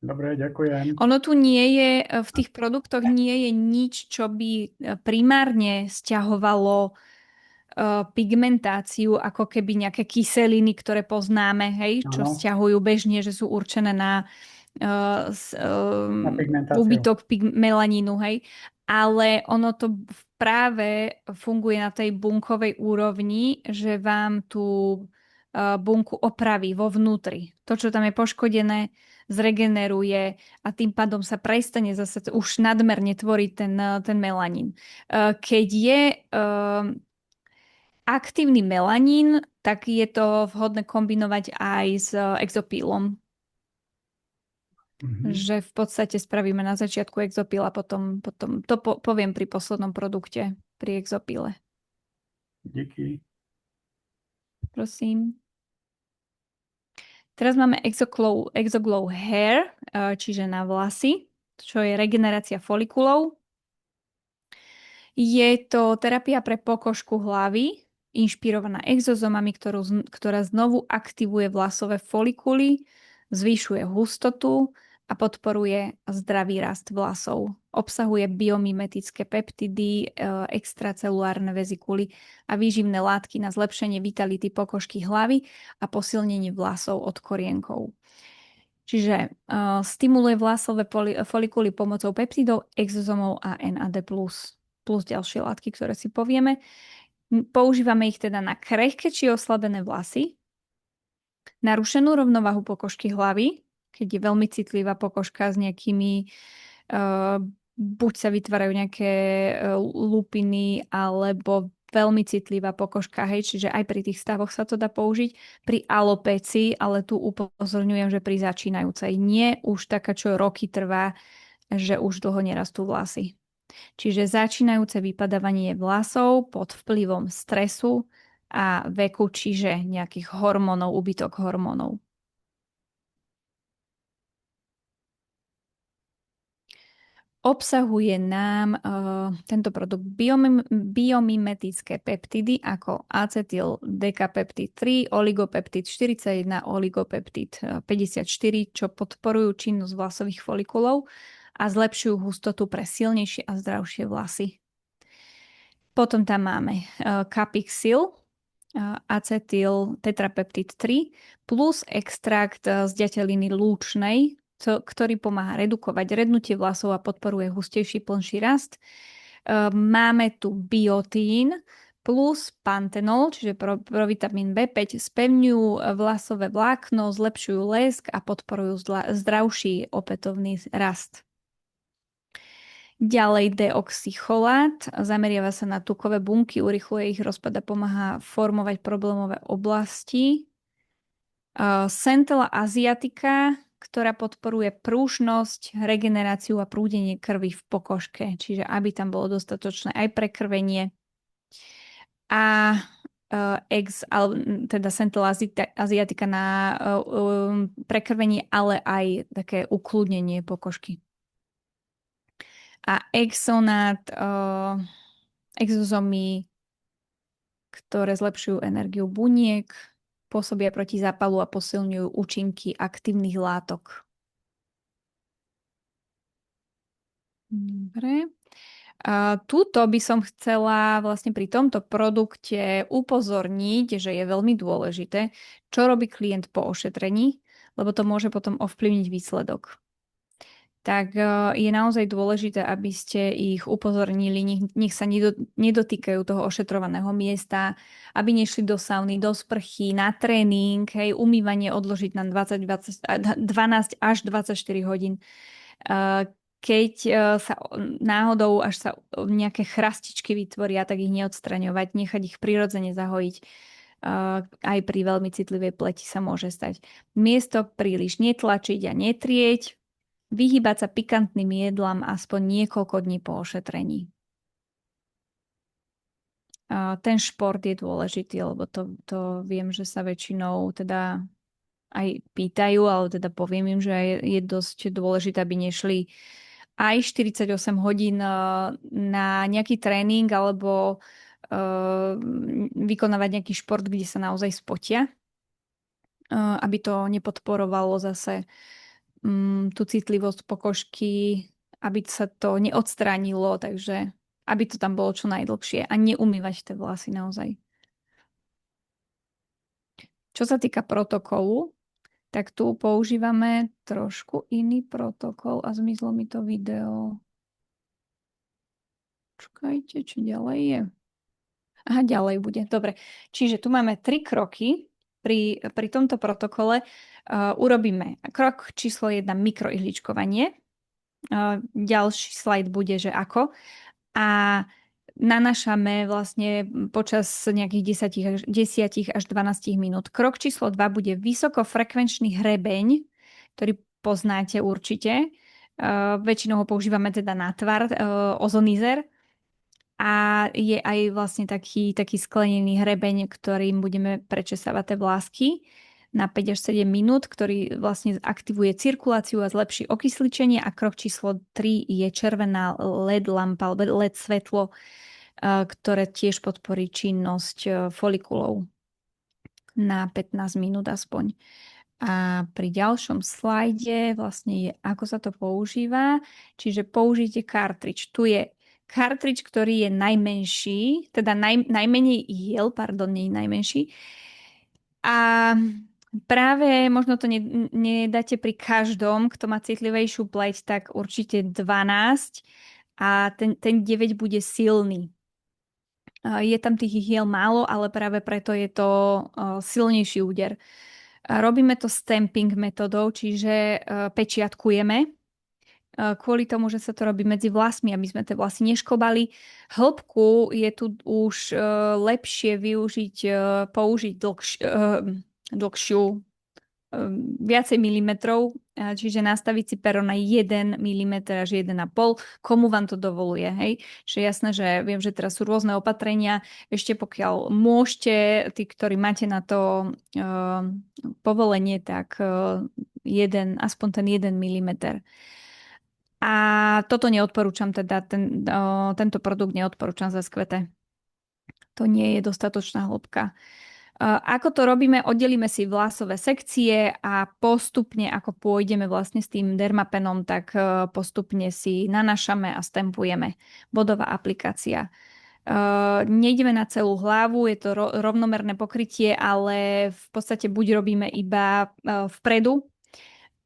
Dobre, ďakujem. Ono tu nie je, v tých produktoch nie je nič, čo by primárne stiahovalo pigmentáciu, ako keby nejaké kyseliny, ktoré poznáme, hej, čo stiahujú bežne, že sú určené na Na pigmentáciu. úbytok melanínu, hej. Ale ono to práve funguje na tej bunkovej úrovni, že vám tú bunku opraví vo vnútri. To, čo tam je poškodené, zregeneruje a tým pádom sa prestane zase už nadmerne tvoriť ten melanín. Keď je aktívny melanín, tak je to vhodné kombinovať aj s exopílom. Že v podstate spravíme na začiatku exopíl a potom to poviem pri poslednom produkte, pri exopíle. Díky. Prosím. Teraz máme Exoglow Hair, čiže na vlasy, čo je regenerácia folikulov. Je to terapia pre pokožku hlavy, inšpirovaná exozomami, ktorá znovu aktivuje vlasové folikuly, zvyšuje hustotu a podporuje zdravý rast vlasov. Obsahuje biomimetické peptidy, extracelulárne vezikuly a výživné látky na zlepšenie vitality pokožky hlavy a posilnenie vlasov od korienkov. Čiže stimuluje vlasové folikuly pomocou peptidov, exozomov a NAD+, plus ďalšie látky, ktoré si povieme. Používame ich teda na krehké či oslabené vlasy, narušenú rovnovahu pokožky hlavy, keď je veľmi citlivá pokožka s nejakými, buď sa vytvárajú nejaké lupiny, alebo veľmi citlivá pokožka, hej, čiže aj pri tých stavoch sa to dá použiť. Pri alopécii, ale tu upozorňujem, že pri začínajúcej. Nie už taká, čo roky trvá, že už dlho nerastú vlasy. Čiže začínajúce vypadávanie vlasov pod vplyvom stresu a veku, čiže nejakých hormónov, úbytok hormónov. Obsahuje nám tento produkt biomimetické peptidy ako acetyl dekapeptid 3, oligopeptid 41, oligopeptid 54, čo podporujú činnosť vlasových folikulov a zlepšujú hustotu pre silnejšie a zdravšie vlasy. Potom tam máme Capixyl, acetyl tetrapeptid 3 plus extrakt z ďateliny lúčnej, ktorý pomáha redukovať rednutie vlasov a podporuje hustejší, plnší rast. Máme tu biotín plus pantenol, čiže provitamín B5, spevňujú vlasové vlákno, zlepšujú lesk a podporujú zdravší opätovný rast. Ďalej deoxycholát, zameriava sa na tukové bunky, urychluje ich rozpad a pomáha formovať problémové oblasti. Centella asiatica, ktorá podporuje prúžnosť, regeneráciu a prúdenie krvi v pokožke, čiže aby tam bolo dostatočné aj prekrvenie. A teda Centella asiatica na prekrvenie, ale aj také ukludnenie pokožky. A exonát, exozomy, ktoré zlepšujú energiu buniek, pôsobia proti zápalu a posilňujú účinky aktívnych látok. Dobre. Tuto by som chcela vlastne pri tomto produkte upozorniť, že je veľmi dôležité, čo robí klient po ošetrení, lebo to môže potom ovplyvniť výsledok. Tak je naozaj dôležité, aby ste ich upozornili, nech sa nedotýkajú toho ošetrovaného miesta, aby nešli do sauny, do sprchy, na tréning, hej, umývanie odložiť na 12 až 24 hodín. Keď sa náhodou až sa nejaké chrastičky vytvoria, tak ich neodstraňovať, nechať ich prirodzene zahojiť. Aj pri veľmi citlivej pleti sa môže stať. Miesto príliš netlačiť a netrieť, vyhýbať sa pikantným jedlám aspoň niekoľko dní po ošetrení. Ten šport je dôležitý, lebo to viem, že sa väčšinou teda aj pýtajú, ale teda poviem im, že je dosť dôležité, aby nešli aj 48 hodín na nejaký tréning alebo vykonávať nejaký šport, kde sa naozaj spotia, aby to nepodporovalo zase tú citlivosť pokožky, aby sa to neodstránilo, takže aby to tam bolo čo najdlhšie a neumývať tie vlasy naozaj. Čo sa týka protokolu, tak tu používame trošku iný protokol a zmizlo mi to video. Čakajte, čo ďalej je. Aha, ďalej bude. Dobre. Čiže tu máme 3 kroky pri tomto protokole. Urobíme krok číslo 1, mikroihličkovanie. Ďalší slajd bude, že ako. A nanášame vlastne počas nejakých 10 až 12 minút. Krok číslo 2 bude vysokofrekvenčný hrebeň, ktorý poznáte určite. Väčšinou ho používame teda na tvar, ozonizer. A je aj vlastne taký sklenený hrebeň, ktorým budeme prečesávať tie vlásky na 5 až 7 minút, ktorý vlastne aktivuje cirkuláciu a zlepší okysličenie. A krok číslo 3 je červená LED lampa alebo LED svetlo, ktoré tiež podporí činnosť folikulov na 15 minút aspoň. A pri ďalšom slajde vlastne je, ako sa to používa. Čiže použite kartridž. Tu je kartridž, ktorý je najmenší, teda najmenej iel, nie je najmenší. A práve možno to nedáte pri každom, kto má citlivejšiu pleť, tak určite 12 a ten 9 bude silný. Je tam tých ihiel málo, ale práve preto je to silnejší úder. Robíme to stamping metodou, čiže pečiatkujeme. Kvôli tomu, že sa to robí medzi vlasmi, aby sme tie vlasy neškobali. Hĺbku je tu už lepšie použiť dlhšiu, viacej milimetrov, čiže nastaviť si pero na 1 mm až 1,5. Komu vám to dovoluje, hej? Čiže jasné, že viem, že teraz sú rôzne opatrenia. Ešte pokiaľ môžete, tí, ktorí máte na to povolenie, tak aspoň ten 1 mm. A toto neodporúčam, teda tento produkt neodporúčam za skvete. To nie je dostatočná hĺbka. Ako to robíme? Oddelíme si vlasové sekcie a postupne, ako pôjdeme vlastne s tým dermapenom, tak postupne si nanášame a stampujeme. Bodová aplikácia. Nejdeme na celú hlavu, je to rovnomerné pokrytie, ale v podstate buď robíme iba vpredu,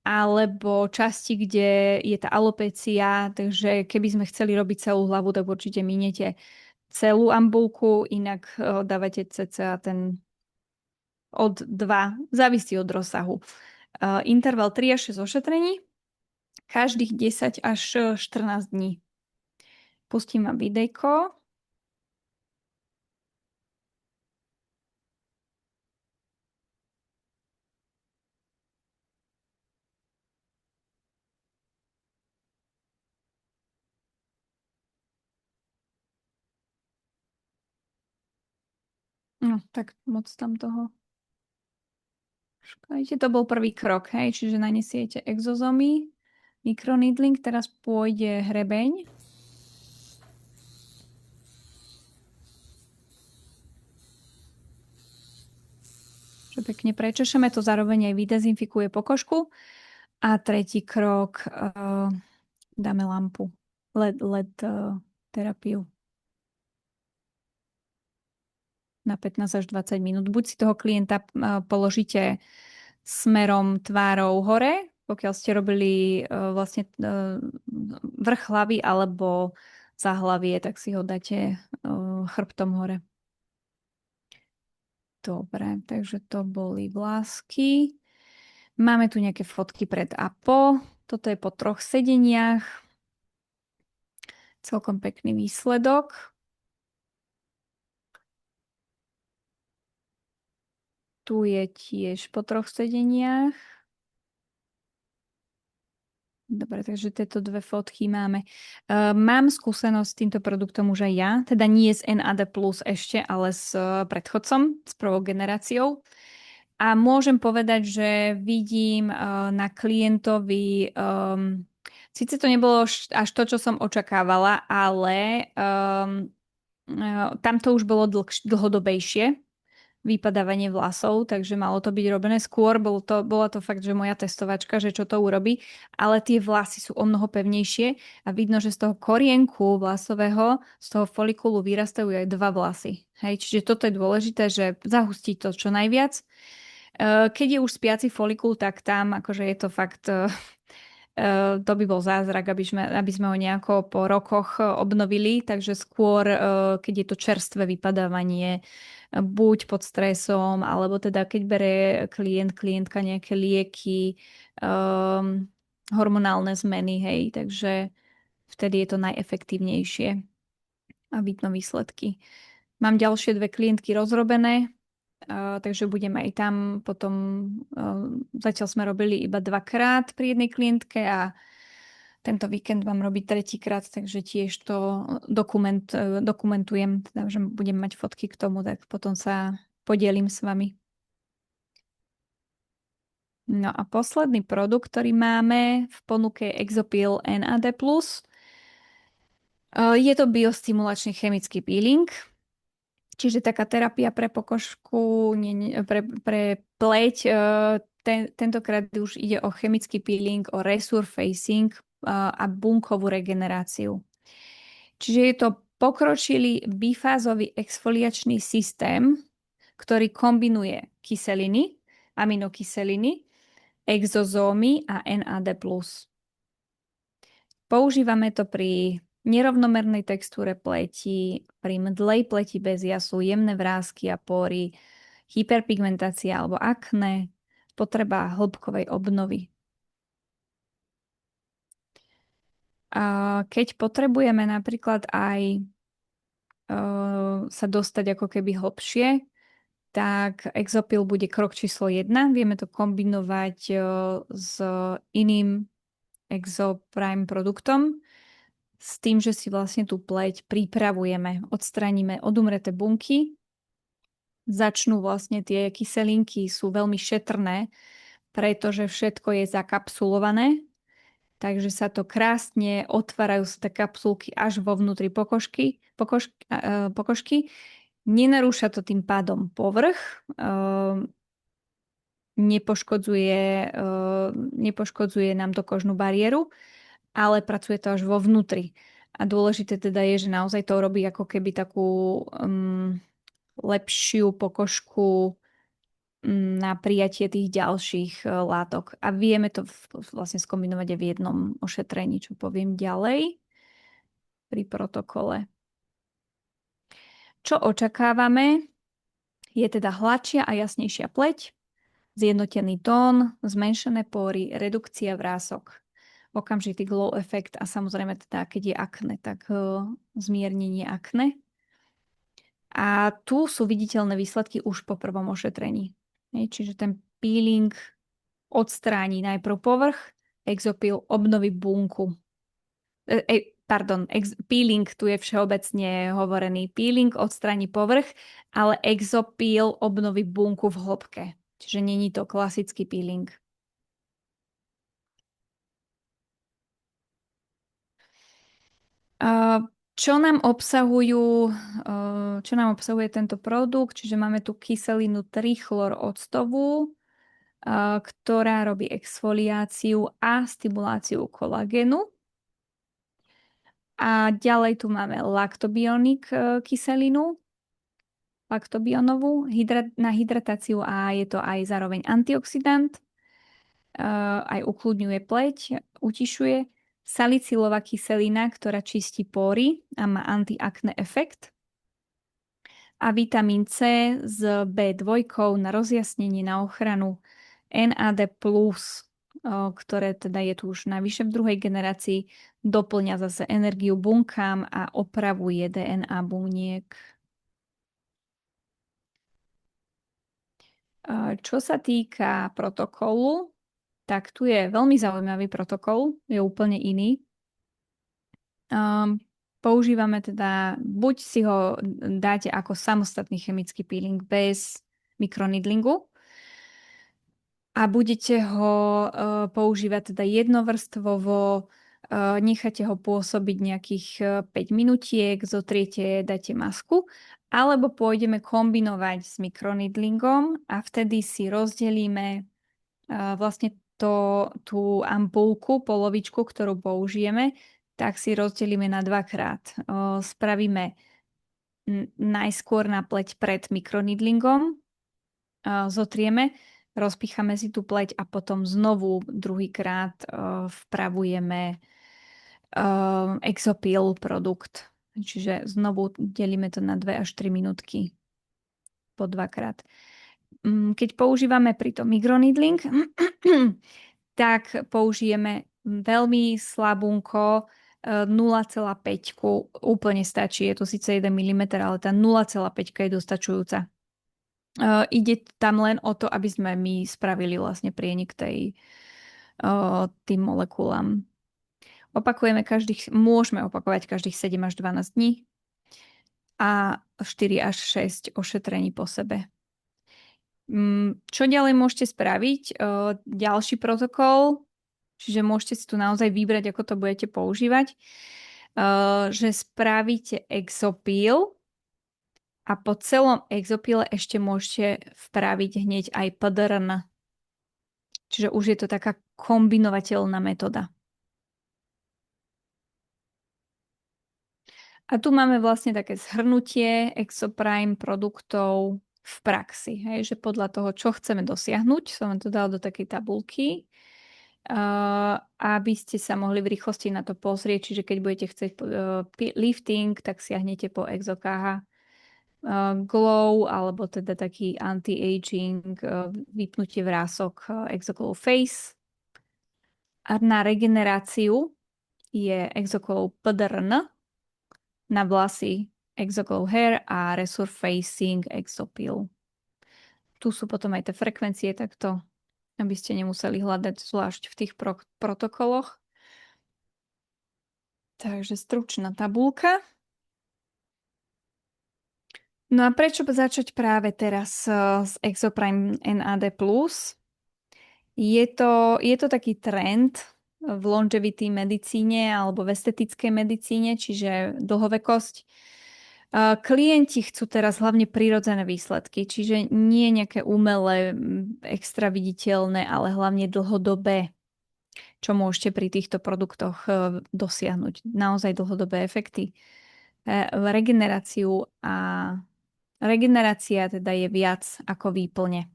alebo časti, kde je tá alopécia, takže keby sme chceli robiť celú hlavu, tak určite miniete celú ambulku, inak dávate cca ten od 2, závisí od rozsahu. Interval 3 až 6 ošetrení, každých 10 až 14 dní. Pustím vám videjko. No, tak moc tam toho. Škajte, to bol prvý krok, hej, čiže nanesiete exozomy, mikroneedling, teraz pôjde hrebeň. Čo pekne prečešeme, to zároveň aj vydezinfikuje pokožku. A tretí krok, dáme lampu, LED terapiu. Na 15 až 20 minút. Buď si toho klienta položíte smerom tvárou hore, pokiaľ ste robili vlastne vrch hlavy, alebo za hlavie, tak si ho dáte chrbtom hore. Dobre, takže to boli vlásky. Máme tu nejaké fotky pred a po. Toto je po 3 sedeniach. Celkom pekný výsledok. Tu je tiež po 3 sedeniach. Dobre, takže tieto 2 fotky máme. Mám skúsenosť s týmto produktom už aj ja, teda nie s NAD+, ešte, ale s predchodcom, s prvou generáciou. A môžem povedať, že vidím na klientovi, síce to nebolo až to, čo som očakávala, ale tam to už bolo dlhodobejšie, vypadávanie vlasov, takže malo to byť robené skôr. Bola to fakt, že moja testovačka, že čo to urobí, ale tie vlasy sú o mnoho pevnejšie a vidno, že z toho korienku vlasového, z toho folikulu vyrastajú aj 2 vlasy. Hej, čiže toto je dôležité, že zahustí to čo najviac. Keď je už spiaci folikul, tak tam akože je to fakt, to by bol zázrak, aby sme ho nejako po rokoch obnovili, takže skôr, keď je to čerstvé vypadávanie, buď pod stresom, alebo teda keď bere klientka nejaké lieky, hormonálne zmeny, hej, takže vtedy je to najefektívnejšie a vidno výsledky. Mám ďalšie 2 klientky rozrobené, takže budeme aj tam potom, zatiaľ sme robili iba 2-krát pri jednej klientke a tento víkend mám robiť 3-krát, takže tiež to dokumentujem, teda, že budem mať fotky k tomu, tak potom sa podelím s vami. No a posledný produkt, ktorý máme v ponuke je Exopil NAD+. Je to biostimulačný chemický peeling, čiže taká terapia pre pokožku, pre pleť. Tentokrát už ide o chemický peeling, o resurfacing a bunkovú regeneráciu. Čiže je to pokročilý bifázový exfoliačný systém, ktorý kombinuje kyseliny, aminokyseliny, exozómy a NAD+. Používame to pri nerovnomernej textúre pleti, pri mdlej pleti bez jasu, jemné vrásky a pory, hyperpigmentácia alebo akné, potreba hĺbkovej obnovy. A keď potrebujeme napríklad aj sa dostať ako keby hlbšie, tak Exopil bude krok číslo 1. Vieme to kombinovať s iným Exoprime produktom, s tým, že si vlastne tú pleť pripravujeme, odstraníme odumreté bunky, začnú vlastne tie kyselinky, sú veľmi šetrné, pretože všetko je zakapsulované, takže sa to krásne otvárajú sa tie kapsulky až vo vnútri pokožky. Nenarúša to tým pádom povrch, nepoškodzuje nám to kožnú bariéru, ale pracuje to až vo vnútri. A dôležité teda je, že naozaj to robí ako keby takú lepšiu pokožku na prijatie tých ďalších látok. A vieme to vlastne skombinovať aj v jednom ošetrení, čo poviem ďalej pri protokole. Čo očakávame, je teda hladšia a jasnejšia pleť, zjednotený tón, zmenšené pory, redukcia vrások, okamžitý glow efekt a samozrejme teda, keď je akné, tak zmiernenie akné. A tu sú viditeľné výsledky už po prvom ošetrení. Čiže ten peeling odstráni najprv povrch, Exopil obnoví bunku. Peeling, tu je všeobecne hovorený. Peeling odstráni povrch, ale Exopil obnoví bunku v hĺbke. Čiže není to klasický peeling. Čo nám obsahuje tento produkt? Čiže máme tu kyselinu 3-chloroctovú, ktorá robí exfoliáciu a stimuláciu kolagénu. A ďalej tu máme lactobionik kyselinu, lactobionovú na hydratáciu a je to aj zároveň antioxidant. Aj ukľudňuje pleť, utišuje. Salicylová kyselina, ktorá čistí pory a má antiakné efekt. A vitamín C s B2 na rozjasnenie, na ochranu. NAD+, ktoré teda je tu už navyše v druhej generácii, doplňa zase energiu bunkám a opravuje DNA buniek. Čo sa týka protokolu, tak tu je veľmi zaujímavý protokol, je úplne iný. Používame teda, buď si ho dáte ako samostatný chemický peeling bez mikronidlingu a budete ho používať teda jednovrstvovo, necháte ho pôsobiť nejakých 5 minutiek, zotriete, dáte masku, alebo pôjdeme kombinovať s mikronidlingom a vtedy si rozdelíme vlastne tú ampulku, polovičku, ktorú použijeme, tak si rozdelíme na 2-krát. Spravíme najskôr na pleť pred mikronidlingom, zotrieme, rozpíchame si tú pleť a potom znovu druhýkrát vpravujeme Exopil produkt. Čiže znovu delíme to na 2 až 3 minútky po dvakrát. Keď používame pritom microneedling, tak použijeme veľmi slabunko 0,5 úplne stačí. Je to síce 1 mm, ale tá 0,5 je dostačujúca. Ide tam len o to, aby sme my spravili vlastne prienik tým molekulám. Môžeme opakovať každých 7 až 12 dní a 4 až 6 ošetrení po sebe. Čo ďalej môžete spraviť? Ďalší protokol, čiže môžete si tu naozaj vybrať, ako to budete používať, že spravíte Exopil a po celom Exopile ešte môžete vpraviť hneď aj PDRN. Čiže už je to taká kombinovateľná metóda. A tu máme vlastne také zhrnutie Exoprime produktov v praxi. Hej, že podľa toho, čo chceme dosiahnuť, som vám to dala do takej tabulky, aby ste sa mohli v rýchlosti na to pozrieť. Čiže keď budete chcieť lifting, tak siahnete po ExoKH Glow, alebo teda taký anti-aging, vypnutie vrások ExoGlow Face. A na regeneráciu je ExoGlow PDRN, na vlasy ExoGlow Hair a Resurfacing Exopil. Tu sú potom aj tie frekvencie takto, aby ste nemuseli hľadať zvlášť v tých protokoloch. Takže stručná tabulka. No a prečo začať práve teraz s Exoprime NAD+? Je to taký trend v longevity medicíne alebo v estetickej medicíne, čiže dlhovekosť. Klienti chcú teraz hlavne prirodzené výsledky, čiže nie nejaké umelé, extra viditeľné, ale hlavne dlhodobé, čo môžete pri týchto produktoch dosiahnuť. Naozaj dlhodobé efekty. Regenerácia teda je viac ako výplne.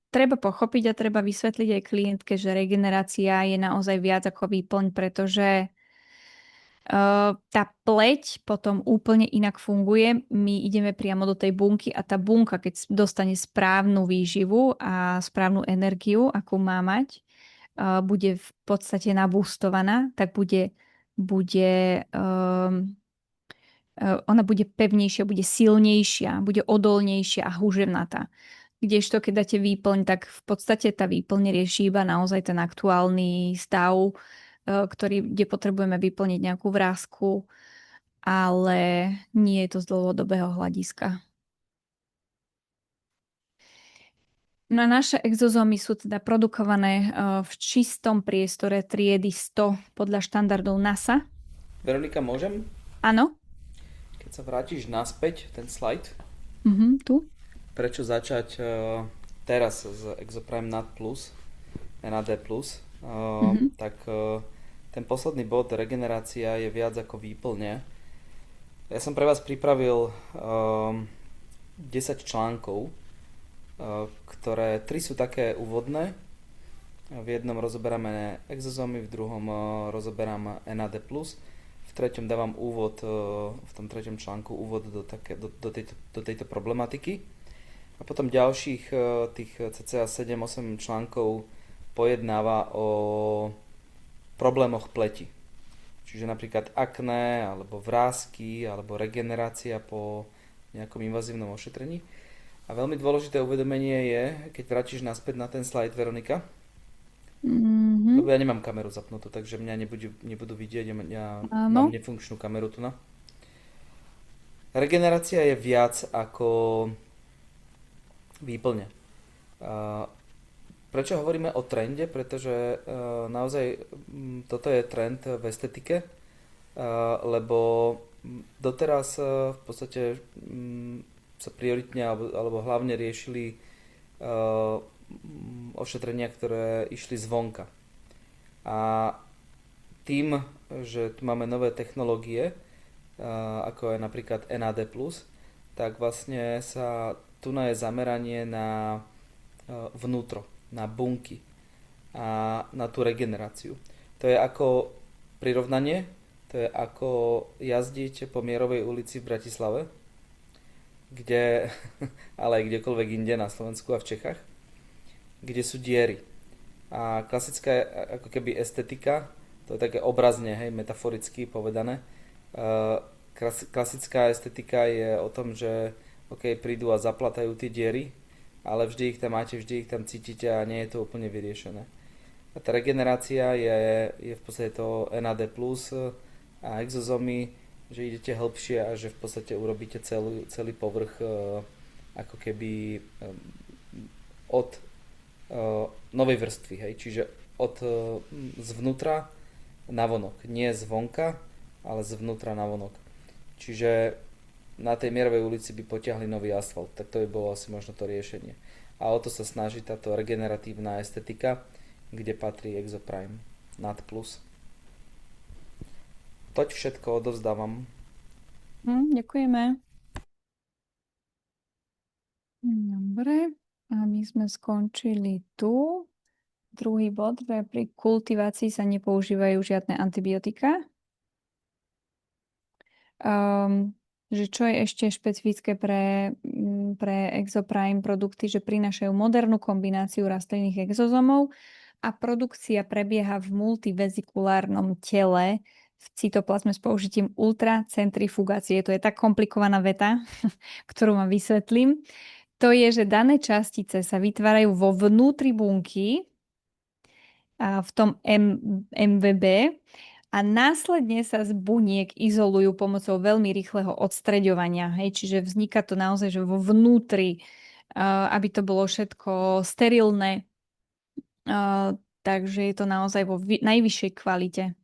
Treba pochopiť a treba vysvetliť aj klientke, že regenerácia je naozaj viac ako výplň, pretože tá pleť potom úplne inak funguje. My ideme priamo do tej bunky a tá bunka, keď dostane správnu výživu a správnu energiu, akú má mať, bude v podstate nabústovaná, tak ona bude pevnejšia, bude silnejšia, bude odolnejšia a húževnatá. Kdežto, keď dáte výplň, tak v podstate tá výplň rieši iba naozaj ten aktuálny stav, kde potrebujeme vyplniť nejakú vrásku, ale nie je to z dlhodobého hľadiska. No naše exozómy sú teda produkované v čistom priestore triedy 100 podľa štandardov NASA. Veronika, môžem? Áno. Keď sa vrátiš naspäť, ten slajd. Tu. Prečo začať teraz s Exoprime NAD+, tak ten posledný bod, regenerácia, je viac ako výplne. Ja som pre vás pripravil 10 článkov, ktoré 3 sú také úvodné. V jednom rozoberáme exozómy, v druhom rozoberám NAD+, v treťom dávam úvod, v tom treťom článku úvod do tejto problematiky. A potom ďalších tých cca 7-8 článkov pojednáva o problémoch pleti. Čiže napríklad akné, alebo vrásky, alebo regenerácia po nejakom invazívnom ošetrení. A veľmi dôležité uvedomenie je, keď vrátiš naspäť na ten slajd, Veronika, lebo ja nemám kameru zapnutú, takže mňa nebudú vidieť, ja mám nefunkčnú kameru tu na. Regenerácia je viac ako výplne. Prečo hovoríme o trende? Pretože naozaj toto je trend v estetike, lebo doteraz v podstate sa prioritne alebo hlavne riešili ošetrenia, ktoré išli zvonka. A tým, že tu máme nové technológie, ako je napríklad NAD+, tak vlastne sa tu je zameranie na vnútro, na bunky a na tú regeneráciu. To je ako prirovnanie, to je ako jazdiť po Mierovej ulici v Bratislave, kde, ale aj kdekoľvek inde na Slovensku a v Čechách, kde sú diery. A klasická ako keby estetika, to je také obrazne, hej, metaforicky povedané, klasická estetika je o tom, že OK, prídu a zaplatajú tie diery, ale vždy ich tam máte, vždy ich tam cítite a nie je to úplne vyriešené. A tá regenerácia je v podstate to NAD+, a exozomy, že idete hĺbšie a že v podstate urobíte celý povrch ako keby od novej vrstvy, hej, čiže od zvnútra na vonok, nie zvonka, ale zvnútra na vonok. Čiže na tej Mierovej ulici by potiahli nový asfalt, tak to by bolo asi možno to riešenie. A o to sa snaží táto regeneratívna estetika, kde patrí Exoprime NAD+. Toť všetko odovzdávam. Ďakujeme. Dobre, a my sme skončili tu. Druhý bod, že pri kultivácii sa nepoužívajú žiadne antibiotika. Že čo je ešte špecifické pre Exoprime produkty, že prinášajú modernú kombináciu rastlinných exozomov a produkcia prebieha v multivezikulárnom tele v cytoplazme s použitím ultracentrifugácie. To je tak komplikovaná veta, ktorú vám vysvetlím. To je, že dané častice sa vytvárajú vo vnútri bunky a v tom MVB a následne sa z buniek izolujú pomocou veľmi rýchleho odstreďovania. Hej? Čiže vzniká to naozaj že vo vnútri, aby to bolo všetko sterilné. Takže je to naozaj vo najvyššej kvalite.